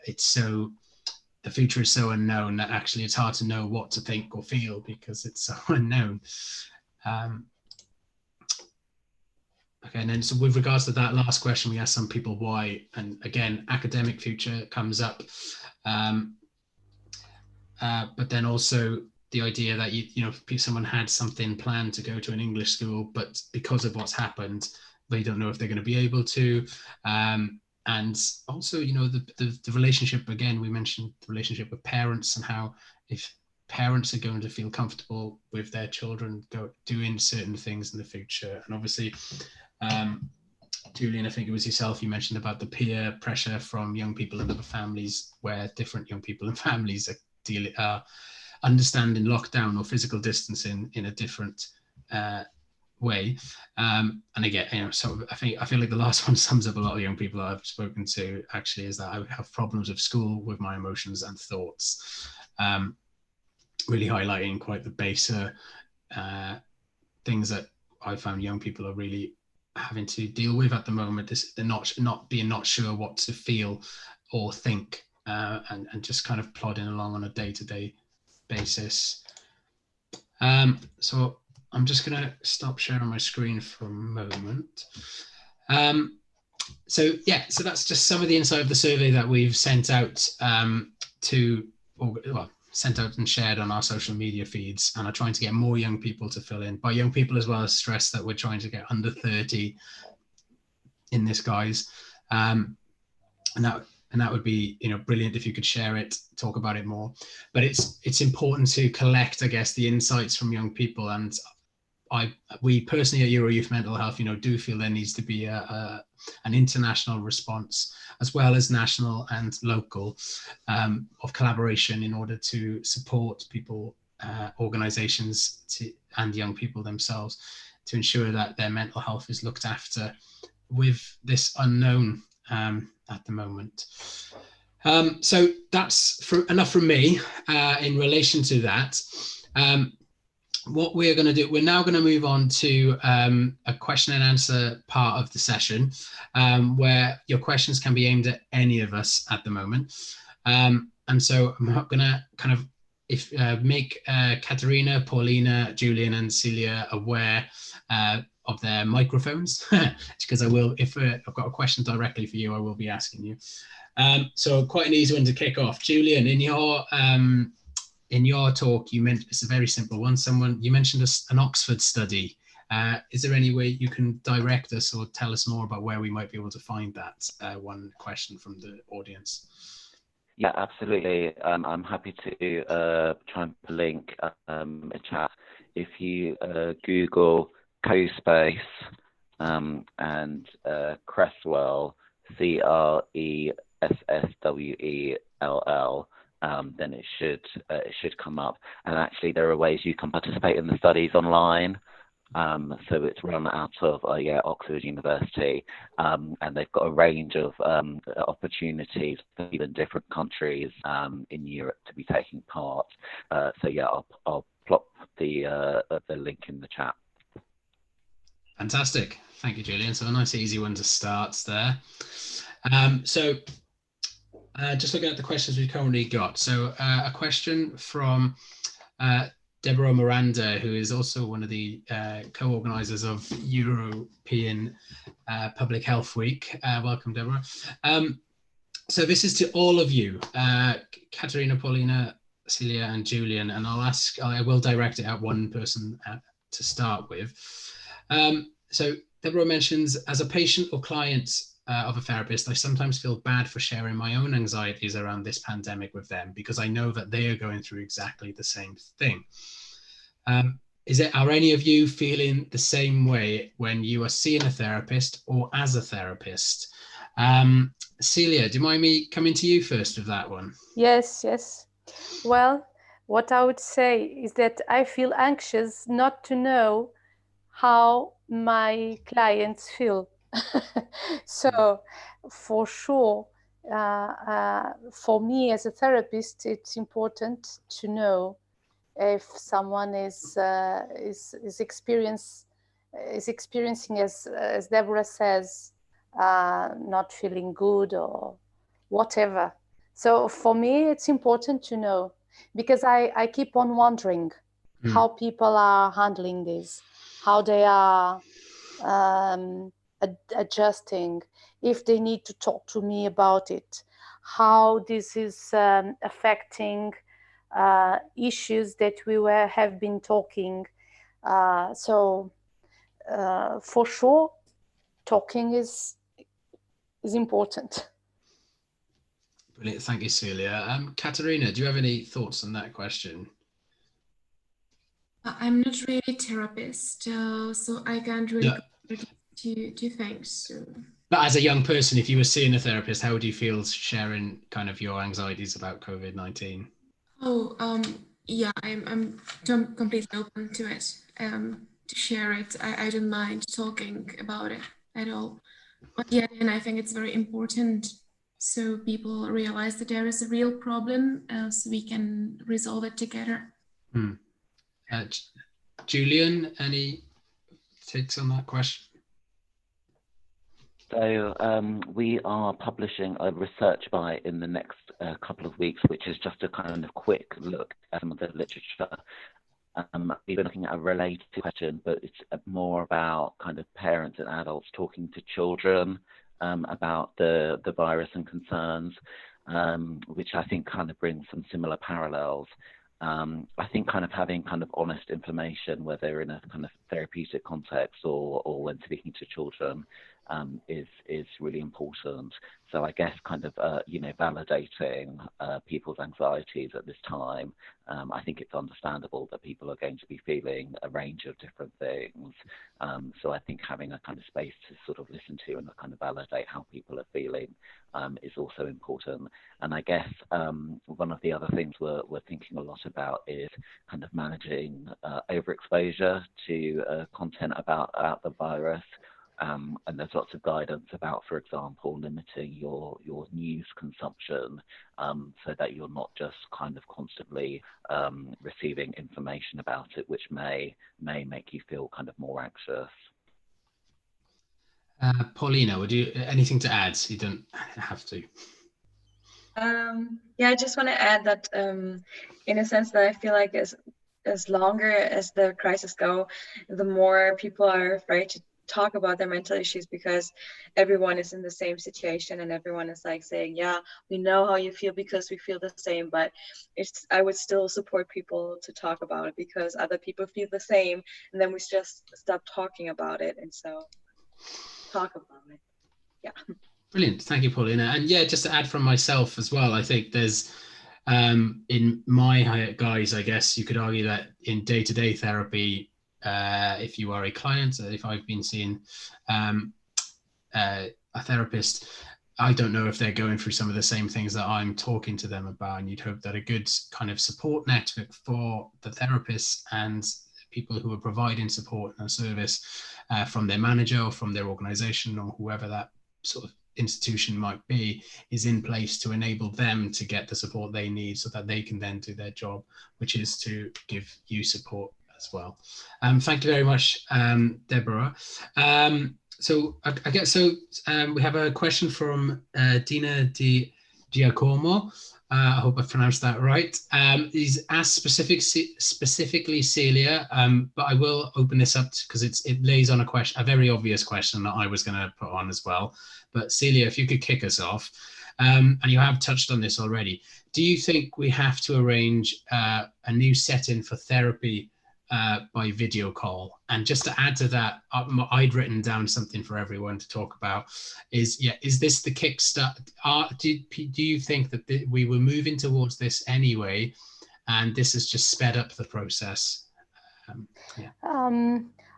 B: future is so unknown that actually it's hard to know what to think or feel because it's so unknown. Okay, and then so with regards to that last question, we asked some people why, and again, academic future comes up, but then also the idea that someone had something planned to go to an English school, but because of what's happened, they don't know if they're going to be able to. And also, the relationship, again, we mentioned the relationship with parents and how if parents are going to feel comfortable with their children doing certain things in the future. And obviously, Julian, I think it was yourself, you mentioned about the peer pressure from young people and other families, where different young people and families are understanding lockdown or physical distancing in a different way. And again, so I feel like the last one sums up a lot of young people I've spoken to, actually, is that I have problems with school, with my emotions and thoughts, really highlighting quite the baser things that I found young people are really having to deal with at the moment. They're not sure what to feel or think, and just kind of plodding along on a day-to-day basis. So I'm just going to stop sharing my screen for a moment. So that's just some of the insight of the survey that we've sent out sent out and shared on our social media feeds, and are trying to get more young people to fill in. By young people as well, as stress that we're trying to get under 30 in this, guys. And that would be, brilliant if you could share it, talk about it more. But it's important to collect, I guess, the insights from young people. And we personally at Euro Youth Mental Health, do feel there needs to be an international response, as well as national and local, of collaboration in order to support people, organisations, and young people themselves, to ensure that their mental health is looked after with this unknown at the moment. So that's enough from me in relation to that. What we're going to do, we're now going to move on to a question and answer part of the session, where your questions can be aimed at any of us at the moment. And so I'm going to kind of make Katerina, Paulina, Julian and Celia aware of their microphones, because I will, if I've got a question directly for you, I will be asking you. So quite an easy one to kick off. Julian, in your talk, you mentioned, it's a very simple one. You mentioned an Oxford study. Is there any way you can direct us or tell us more about where we might be able to find that? One question from the audience.
C: Yeah, absolutely. I'm happy to try and link a chat. If you Google CoSpace and Cresswell, CRESSWELL, then it should come up. And actually, there are ways you can participate in the studies online. So it's run out of Oxford University, and they've got a range of opportunities for even different countries in Europe to be taking part. So yeah, I'll plop the link in the chat.
B: Fantastic, thank you, Julian. So a nice easy one to start there. Just looking at the questions we've currently got. So a question from Deborah Miranda, who is also one of the co-organisers of European Public Health Week. Welcome, Deborah. So this is to all of you, Katerina, Paulina, Celia and Julian, and I will direct it at one person to start with. So Deborah mentions, as a patient or client of a therapist, I sometimes feel bad for sharing my own anxieties around this pandemic with them, because I know that they are going through exactly the same thing. Are any of you feeling the same way when you are seeing a therapist or as a therapist? Celia, do you mind me coming to you first with that one?
D: Yes. Well, what I would say is that I feel anxious not to know how my clients feel. So for sure, for me as a therapist, it's important to know if someone is experiencing, as Deborah says, not feeling good or whatever. So for me, it's important to know, because I keep on wondering how people are handling this, how they are adjusting, if they need to talk to me about it, how this is affecting issues that we have been talking. So for sure, talking is important.
B: Brilliant, thank you, Celia. Katerina, do you have any thoughts on that question?
E: I'm not really a therapist, so I can't really do things. So. But
B: as a young person, if you were seeing a therapist, how would you feel sharing kind of your anxieties about COVID-19?
E: Oh, yeah, I'm completely open to it, to share it. I don't mind talking about it at all. But yeah, and I think it's very important so people realize that there is a real problem, so we can resolve it together.
B: Julian, any takes on that question?
C: So we are publishing a research bite in the next couple of weeks, which is just a kind of quick look at some of the literature. We've been looking at a related question, but it's more about kind of parents and adults talking to children about the virus and concerns. which I think kind of brings some similar parallels. I think kind of having kind of honest information, whether in a kind of therapeutic context or when speaking to children, is really important. So I guess kind of validating people's anxieties at this time. I think it's understandable that people are going to be feeling a range of different things. So I think having a kind of space to sort of listen to and kind of validate how people are feeling is also important. And I guess one of the other things we're thinking a lot about is kind of managing overexposure to content about the virus. And there's lots of guidance about, for example, limiting your news consumption so that you're not just kind of constantly receiving information about it, which may make you feel kind of more anxious.
B: Paulina, would you anything to add? You don't have to.
A: Yeah, I just want to add that in a sense that I feel like as longer as the crisis go, the more people are afraid to talk about their mental issues, because everyone is in the same situation and everyone is like saying, yeah, we know how you feel because we feel the same, but I would still support people to talk about it because other people feel the same, and then we just stop talking about it. And so talk about it. Yeah.
B: Brilliant. Thank you, Paulina. And yeah, just to add from myself as well, I think there's in my guise, I guess you could argue that in day-to-day therapy, if you are a client, if I've been seeing a therapist, I don't know if they're going through some of the same things that I'm talking to them about, and you'd hope that a good kind of support network for the therapists and people who are providing support and service from their manager or from their organization or whoever that sort of institution might be is in place to enable them to get the support they need so that they can then do their job, which is to give you support as well. Thank you very much, Deborah. So I guess we have a question from Dina Di Giacomo. I hope I pronounced that right. He's asked specifically Celia, but I will open this up because it lays on a very obvious question that I was going to put on as well. But Celia, if you could kick us off, and you have touched on this already, do you think we have to arrange a new setting for therapy by video call? And just to add to that, I'd written down something for everyone to talk about. Is this the kickstart? Do you think that we were moving towards this anyway, and this has just sped up the process?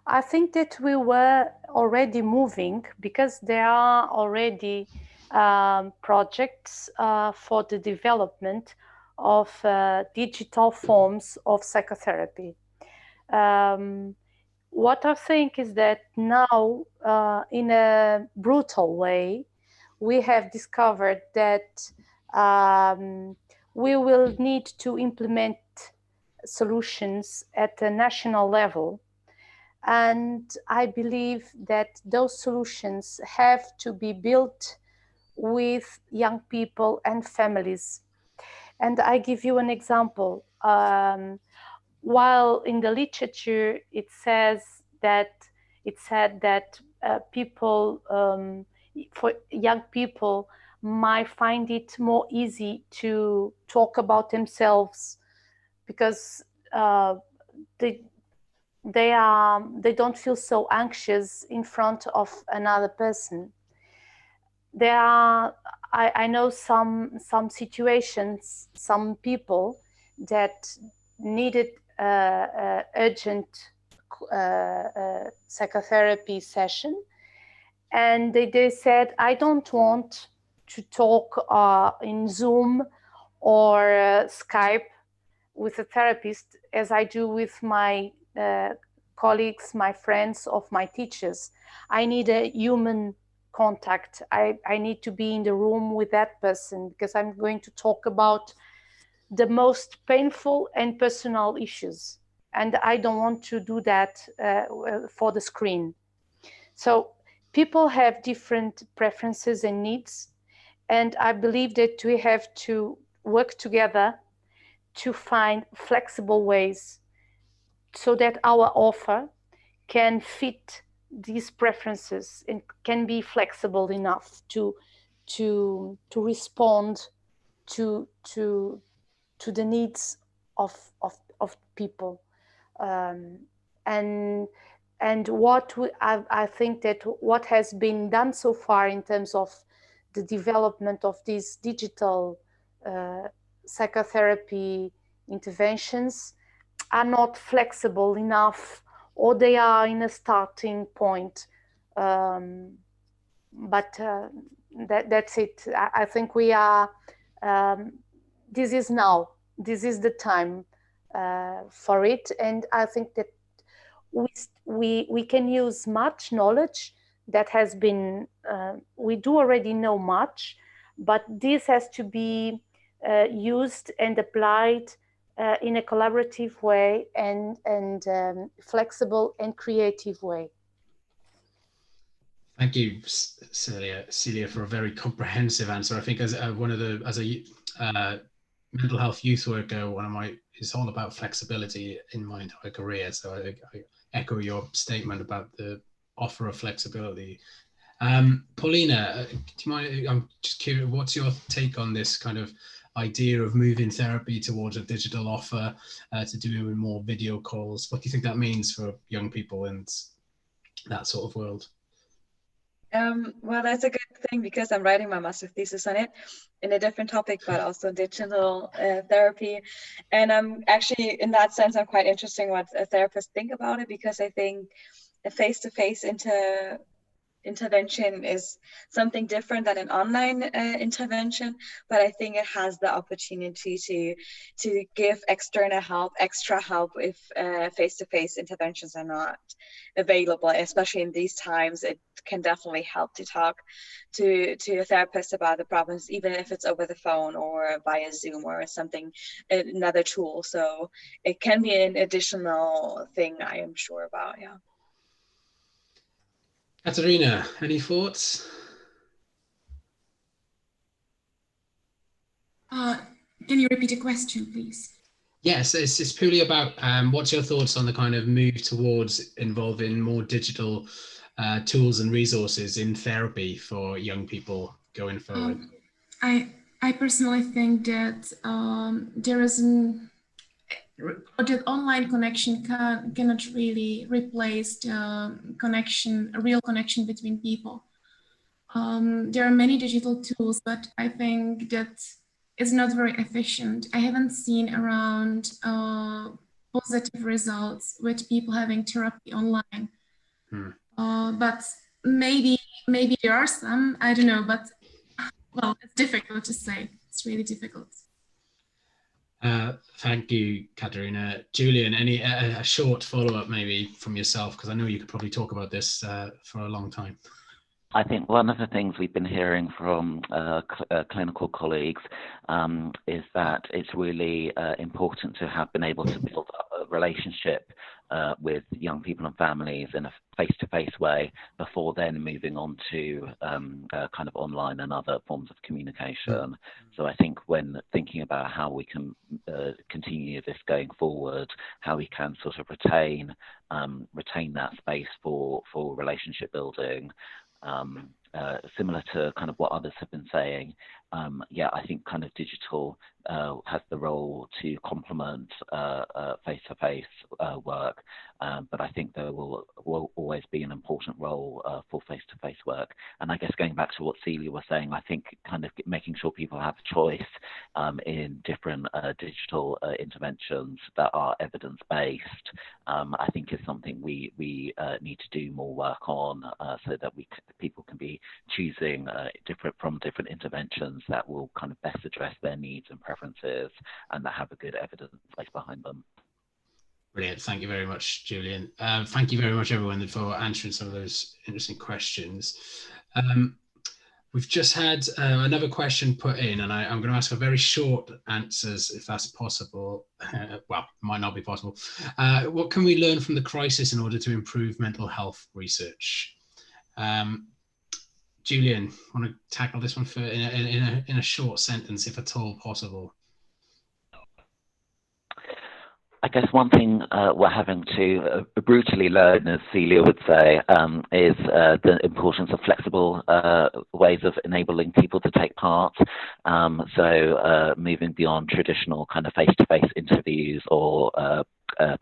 D: I think that we were already moving because there are already projects for the development of digital forms of psychotherapy. What I think is that now, in a brutal way, we have discovered that we will need to implement solutions at a national level. And I believe that those solutions have to be built with young people and families. And I give you an example. While in the literature it said that people, for young people, might find it more easy to talk about themselves because they don't feel so anxious in front of another person. I know some situations, some people that needed urgent psychotherapy session, and they said, I don't want to talk in Zoom or Skype with a therapist as I do with my colleagues, my friends, of my teachers. I need a human contact. I need to be in the room with that person because I'm going to talk about the most painful and personal issues, and I don't want to do that for the screen. So people have different preferences and needs, and I believe that we have to work together to find flexible ways so that our offer can fit these preferences and can be flexible enough to respond to the needs of people. And what I think that what has been done so far in terms of the development of these digital psychotherapy interventions are not flexible enough, or they are in a starting point. But that's it. I think we are, this is now, this is the time for it. And I think that we can use much knowledge that has been, we do already know much, but this has to be used and applied in a collaborative way and flexible and creative way.
B: Thank you, Celia, for a very comprehensive answer. I think as a mental health youth worker, it's all about flexibility in my entire career. So I echo your statement about the offer of flexibility. Paulina, do you mind? I'm just curious, what's your take on this kind of idea of moving therapy towards a digital offer, to doing more video calls? What do you think that means for young people and that sort of world?
A: Well, that's a good thing because I'm writing my master thesis on it in a different topic, but also digital therapy. And I'm actually, in that sense, I'm quite interested in what therapists think about it, because I think a face-to-face intervention is something different than an online intervention, but I think it has the opportunity to give extra help if face-to-face interventions are not available, especially in these times. It can definitely help to talk to a therapist about the problems, even if it's over the phone or via Zoom or something, another tool. So it can be an additional thing, I am sure about. Yeah.
B: Katerina, any thoughts?
E: Can you repeat the question, please?
B: Yes, it's purely about what's your thoughts on the kind of move towards involving more digital tools and resources in therapy for young people going forward?
E: I personally think that there is that online connection cannot really replace the connection, a real connection between people. There are many digital tools, but I think that it's not very efficient. I haven't seen around positive results with people having therapy online. But maybe there are some, I don't know, but well, it's difficult to say. It's really difficult.
B: Thank you, Katerina. Julian, any a short follow-up maybe from yourself, because I know you could probably talk about this for a long time.
C: I think one of the things we've been hearing from clinical colleagues is that it's really important to have been able to build up a relationship with young people and families in a face-to-face way before then moving on to kind of online and other forms of communication. So I think when thinking about how we can continue this going forward, how we can sort of retain that space for relationship building, similar to kind of what others have been saying, I think kind of digital has the role to complement face-to-face work, but I think there will always be an important role for face-to-face work. And I guess going back to what Celia was saying, I think kind of making sure people have a choice in different digital interventions that are evidence-based, I think is something we need to do more work on, so that people can be choosing different interventions that will kind of best address their needs and preferences and that have a good evidence base behind them.
B: Brilliant. Thank you very much, Julian. Thank you very much, everyone, for answering some of those interesting questions. We've just had another question put in, and I'm going to ask for very short answers, if that's possible. Well, it might not be possible. What can we learn from the crisis in order to improve mental health research? Julian, want to tackle this one in a short sentence, if at all possible?
C: I guess one thing we're having to brutally learn, as Celia would say, is the importance of flexible ways of enabling people to take part. So moving beyond traditional kind of face-to-face interviews or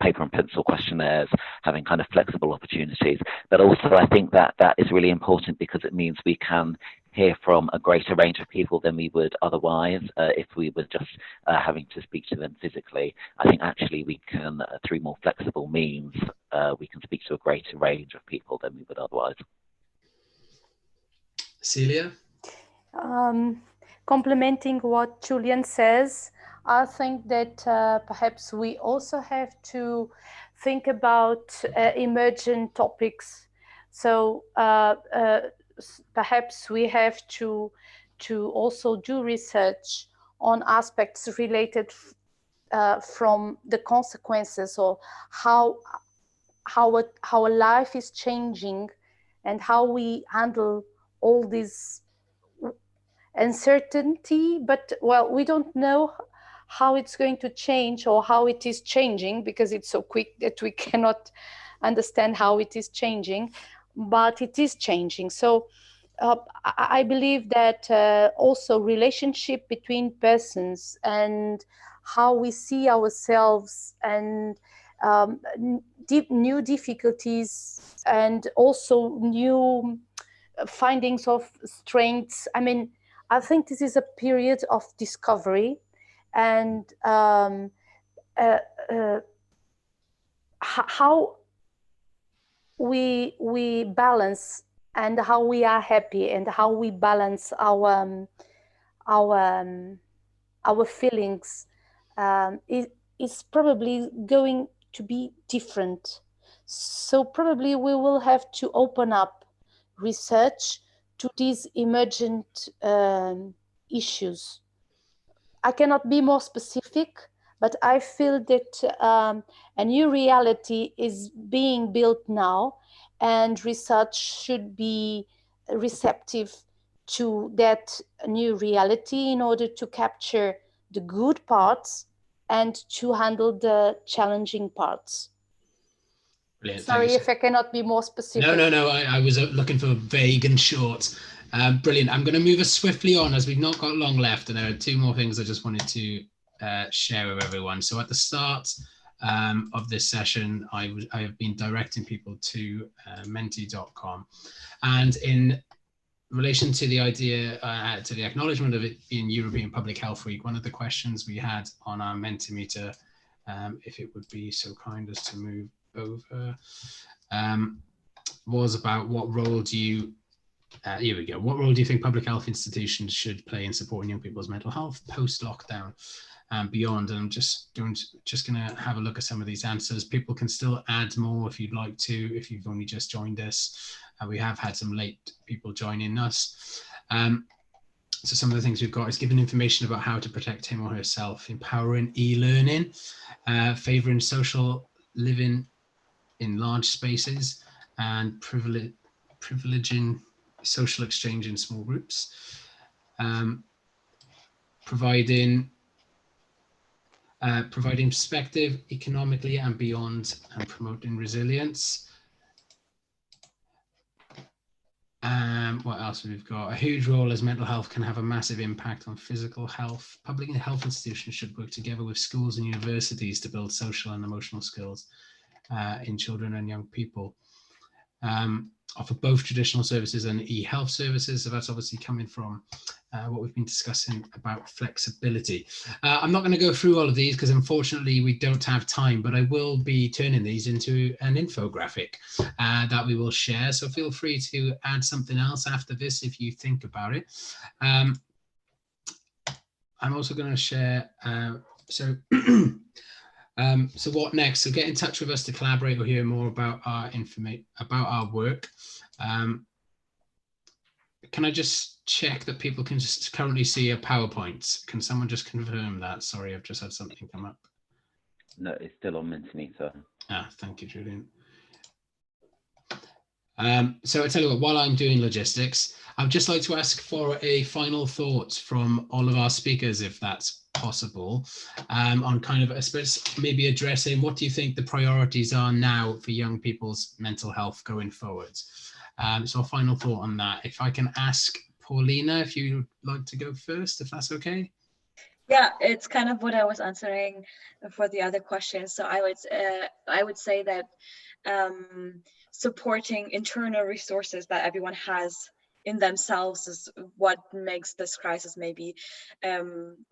C: paper and pencil questionnaires, having kind of flexible opportunities. But also I think that that is really important because it means we can hear from a greater range of people than we would otherwise if we were just having to speak to them physically. I think actually we can, through more flexible means, we can speak to a greater range of people than we would otherwise.
B: Celia?
D: Complementing what Julian says, I think that perhaps we also have to think about emergent topics. So perhaps we have to also do research on aspects related from the consequences of how a life is changing and how we handle all this uncertainty. But well, we don't know how it's going to change or how it is changing because it's so quick that we cannot understand how it is changing, but it is changing. So I believe that also relationship between persons and how we see ourselves and new difficulties and also new findings of strengths. I mean, I think this is a period of discovery and how we balance and how we are happy and how we balance our feelings is probably going to be different. So probably we will have to open up research to these emergent issues. I cannot be more specific, but I feel that a new reality is being built now, and research should be receptive to that new reality in order to capture the good parts and to handle the challenging parts.
B: Brilliant.
D: Sorry if I cannot be more specific.
B: No. I was looking for vague and short. Brilliant. I'm going to move us swiftly on as we've not got long left, and there are two more things I just wanted to share with everyone. So at the start of this session, I have been directing people to menti.com, and in relation to the idea, to the acknowledgement of it being European Public Health Week, one of the questions we had on our Mentimeter, if it would be so kind as to move over, was about what role do you here we go. What role do you think public health institutions should play in supporting young people's mental health post-lockdown and beyond? And I'm just going to have a look at some of these answers. People can still add more if you'd like to, if you've only just joined us. We have had some late people joining us. So some of the things we've got is giving information about how to protect him or herself, empowering e-learning, favouring social living in large spaces, and privileging social exchange in small groups, providing perspective economically and beyond, and promoting resilience. What else have we got? A huge role as mental health can have a massive impact on physical health. Public health institutions should work together with schools and universities to build social and emotional skills in children and young people. Offer both traditional services and e-health services. So that's obviously coming from what we've been discussing about flexibility. I'm not going to go through all of these because unfortunately we don't have time, but I will be turning these into an infographic that we will share. So feel free to add something else after this if you think about it. I'm also going to share, so what next? So get in touch with us to collaborate or hear more about our work. Can I just check that people can just currently see a PowerPoint? Can someone just confirm that? Sorry, I've just had something come up.
C: No, it's still on Mentimeter.
B: Thank you, Julian. So I tell you what, while I'm doing logistics, I'd just like to ask for a final thought from all of our speakers, if that's possible, on kind of, I suppose, maybe addressing what do you think the priorities are now for young people's mental health going forward. So a final thought on that. If I can ask Paulina, if you'd like to go first, if that's okay.
A: Yeah, it's kind of what I was answering for the other questions. So I would say that supporting internal resources that everyone has in themselves is what makes this crisis maybe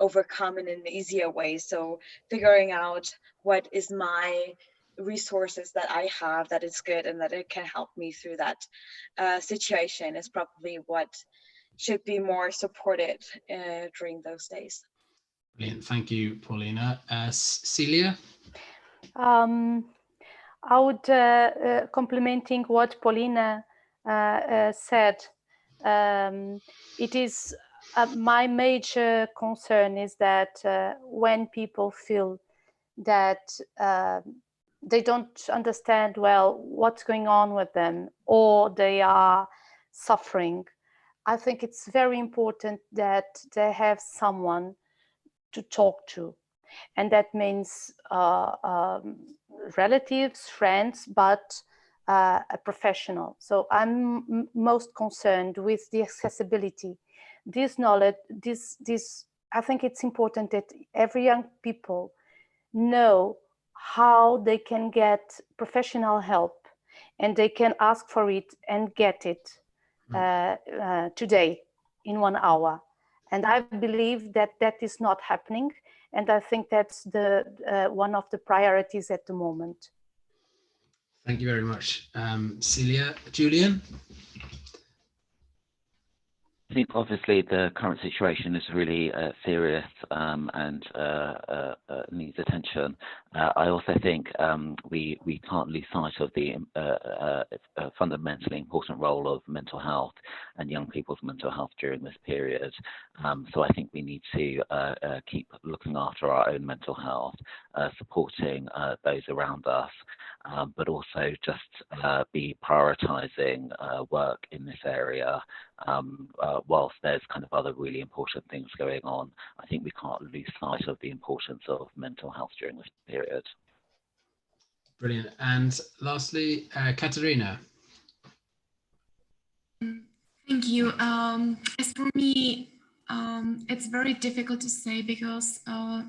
A: overcome in an easier way. So figuring out what is my resources that I have that is good and that it can help me through that situation is probably what should be more supported during those days.
B: Brilliant. Thank you, Paulina. Celia?
D: I would, complementing what Paulina said, it is my major concern is that when people feel that they don't understand well what's going on with them, or they are suffering, I think it's very important that they have someone to talk to. And that means relatives, friends, but a professional. So I'm most concerned with the accessibility. This knowledge, I think it's important that every young people know how they can get professional help, and they can ask for it and get it today in 1 hour. And I believe that that is not happening. And I think that's the one of the priorities at the moment.
B: Thank you very much, Celia. Julian?
C: I think obviously the current situation is really serious and needs attention. I also think we can't lose sight of the fundamentally important role of mental health and young people's mental health during this period. So I think we need to keep looking after our own mental health, supporting those around us, but also just be prioritizing work in this area. Whilst there's kind of other really important things going on, I think we can't lose sight of the importance of mental health during this period.
B: Brilliant. And lastly, Katerina.
E: Thank you. As for me, it's very difficult to say because for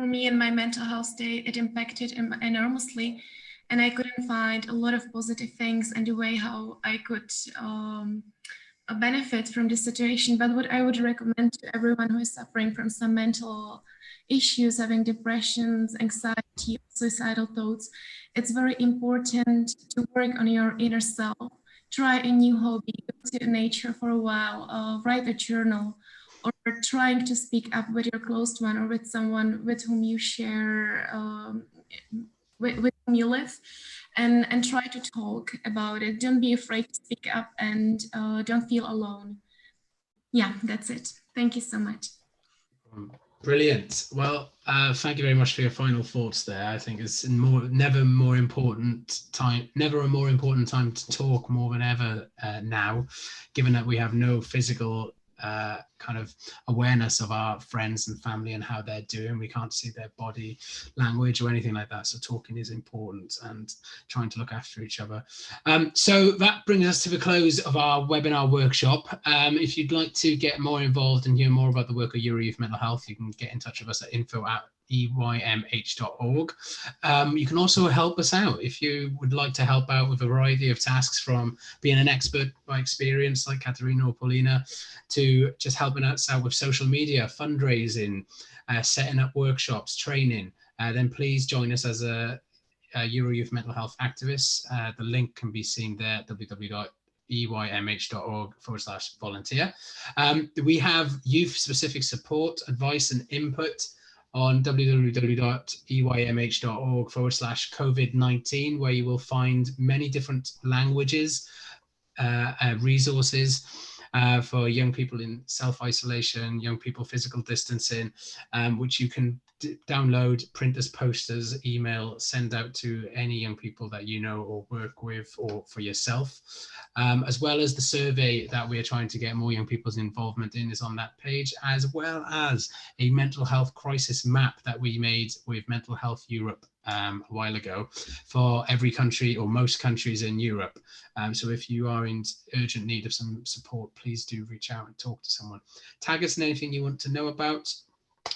E: me and my mental health state, it impacted enormously, and I couldn't find a lot of positive things and the way how I could benefit from this situation. But what I would recommend to everyone who is suffering from some mental issues, having depressions, anxiety, suicidal thoughts, it's very important to work on your inner self. Try a new hobby, go to nature for a while, write a journal, or trying to speak up with your close one or with someone with whom you share, with whom you live, and try to talk about it. Don't be afraid to speak up, and don't feel alone. Yeah, that's it. Thank you so much.
B: Brilliant. Well, thank you very much for your final thoughts there. I think it's never a more important time to talk more than ever now, given that we have no physical kind of awareness of our friends and family and how they're doing. We can't see their body language or anything like that. So talking is important and trying to look after each other. So that brings us to the close of our webinar workshop. If you'd like to get more involved and hear more about the work of Youth Mental Health, you can get in touch with us at info@EYMH.org. You can also help us out if you would like to help out with a variety of tasks, from being an expert by experience like Katerina or Paulina, to just helping us out with social media, fundraising, setting up workshops, training. Then please join us as a Youth Mental Health activist. The link can be seen there at www.eymh.org/volunteer. We have youth-specific support, advice and input on www.eymh.org/COVID19, where you will find many different languages, resources for young people in self-isolation, young people physical distancing, which you can download, print as posters, email, send out to any young people that you know or work with, or for yourself. As well as the survey that we're trying to get more young people's involvement in is on that page, as well as a mental health crisis map that we made with Mental Health Europe a while ago for every country or most countries in Europe. So if you are in urgent need of some support, please do reach out and talk to someone. Tag us in anything you want to know about.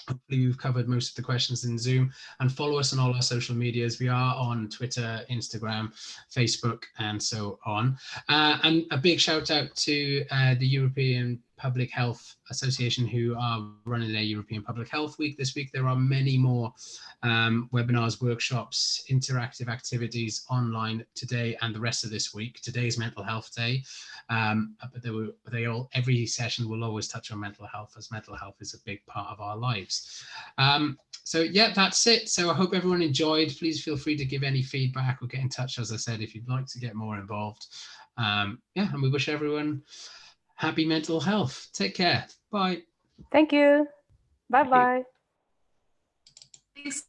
B: Hopefully you've covered most of the questions in Zoom, and follow us on all our social medias. We are on Twitter, Instagram, Facebook, and so on. And a big shout out to the European Public Health Association, who are running their European Public Health Week this week. There are many more webinars, workshops, interactive activities online today and the rest of this week. Today's Mental Health Day, but every session will always touch on mental health, as mental health is a big part of our lives. So yeah, that's it. So I hope everyone enjoyed. Please feel free to give any feedback or get in touch, as I said, if you'd like to get more involved. Yeah, and we wish everyone happy mental health. Take care. Bye.
D: Thank you. Bye-bye.
E: Thanks.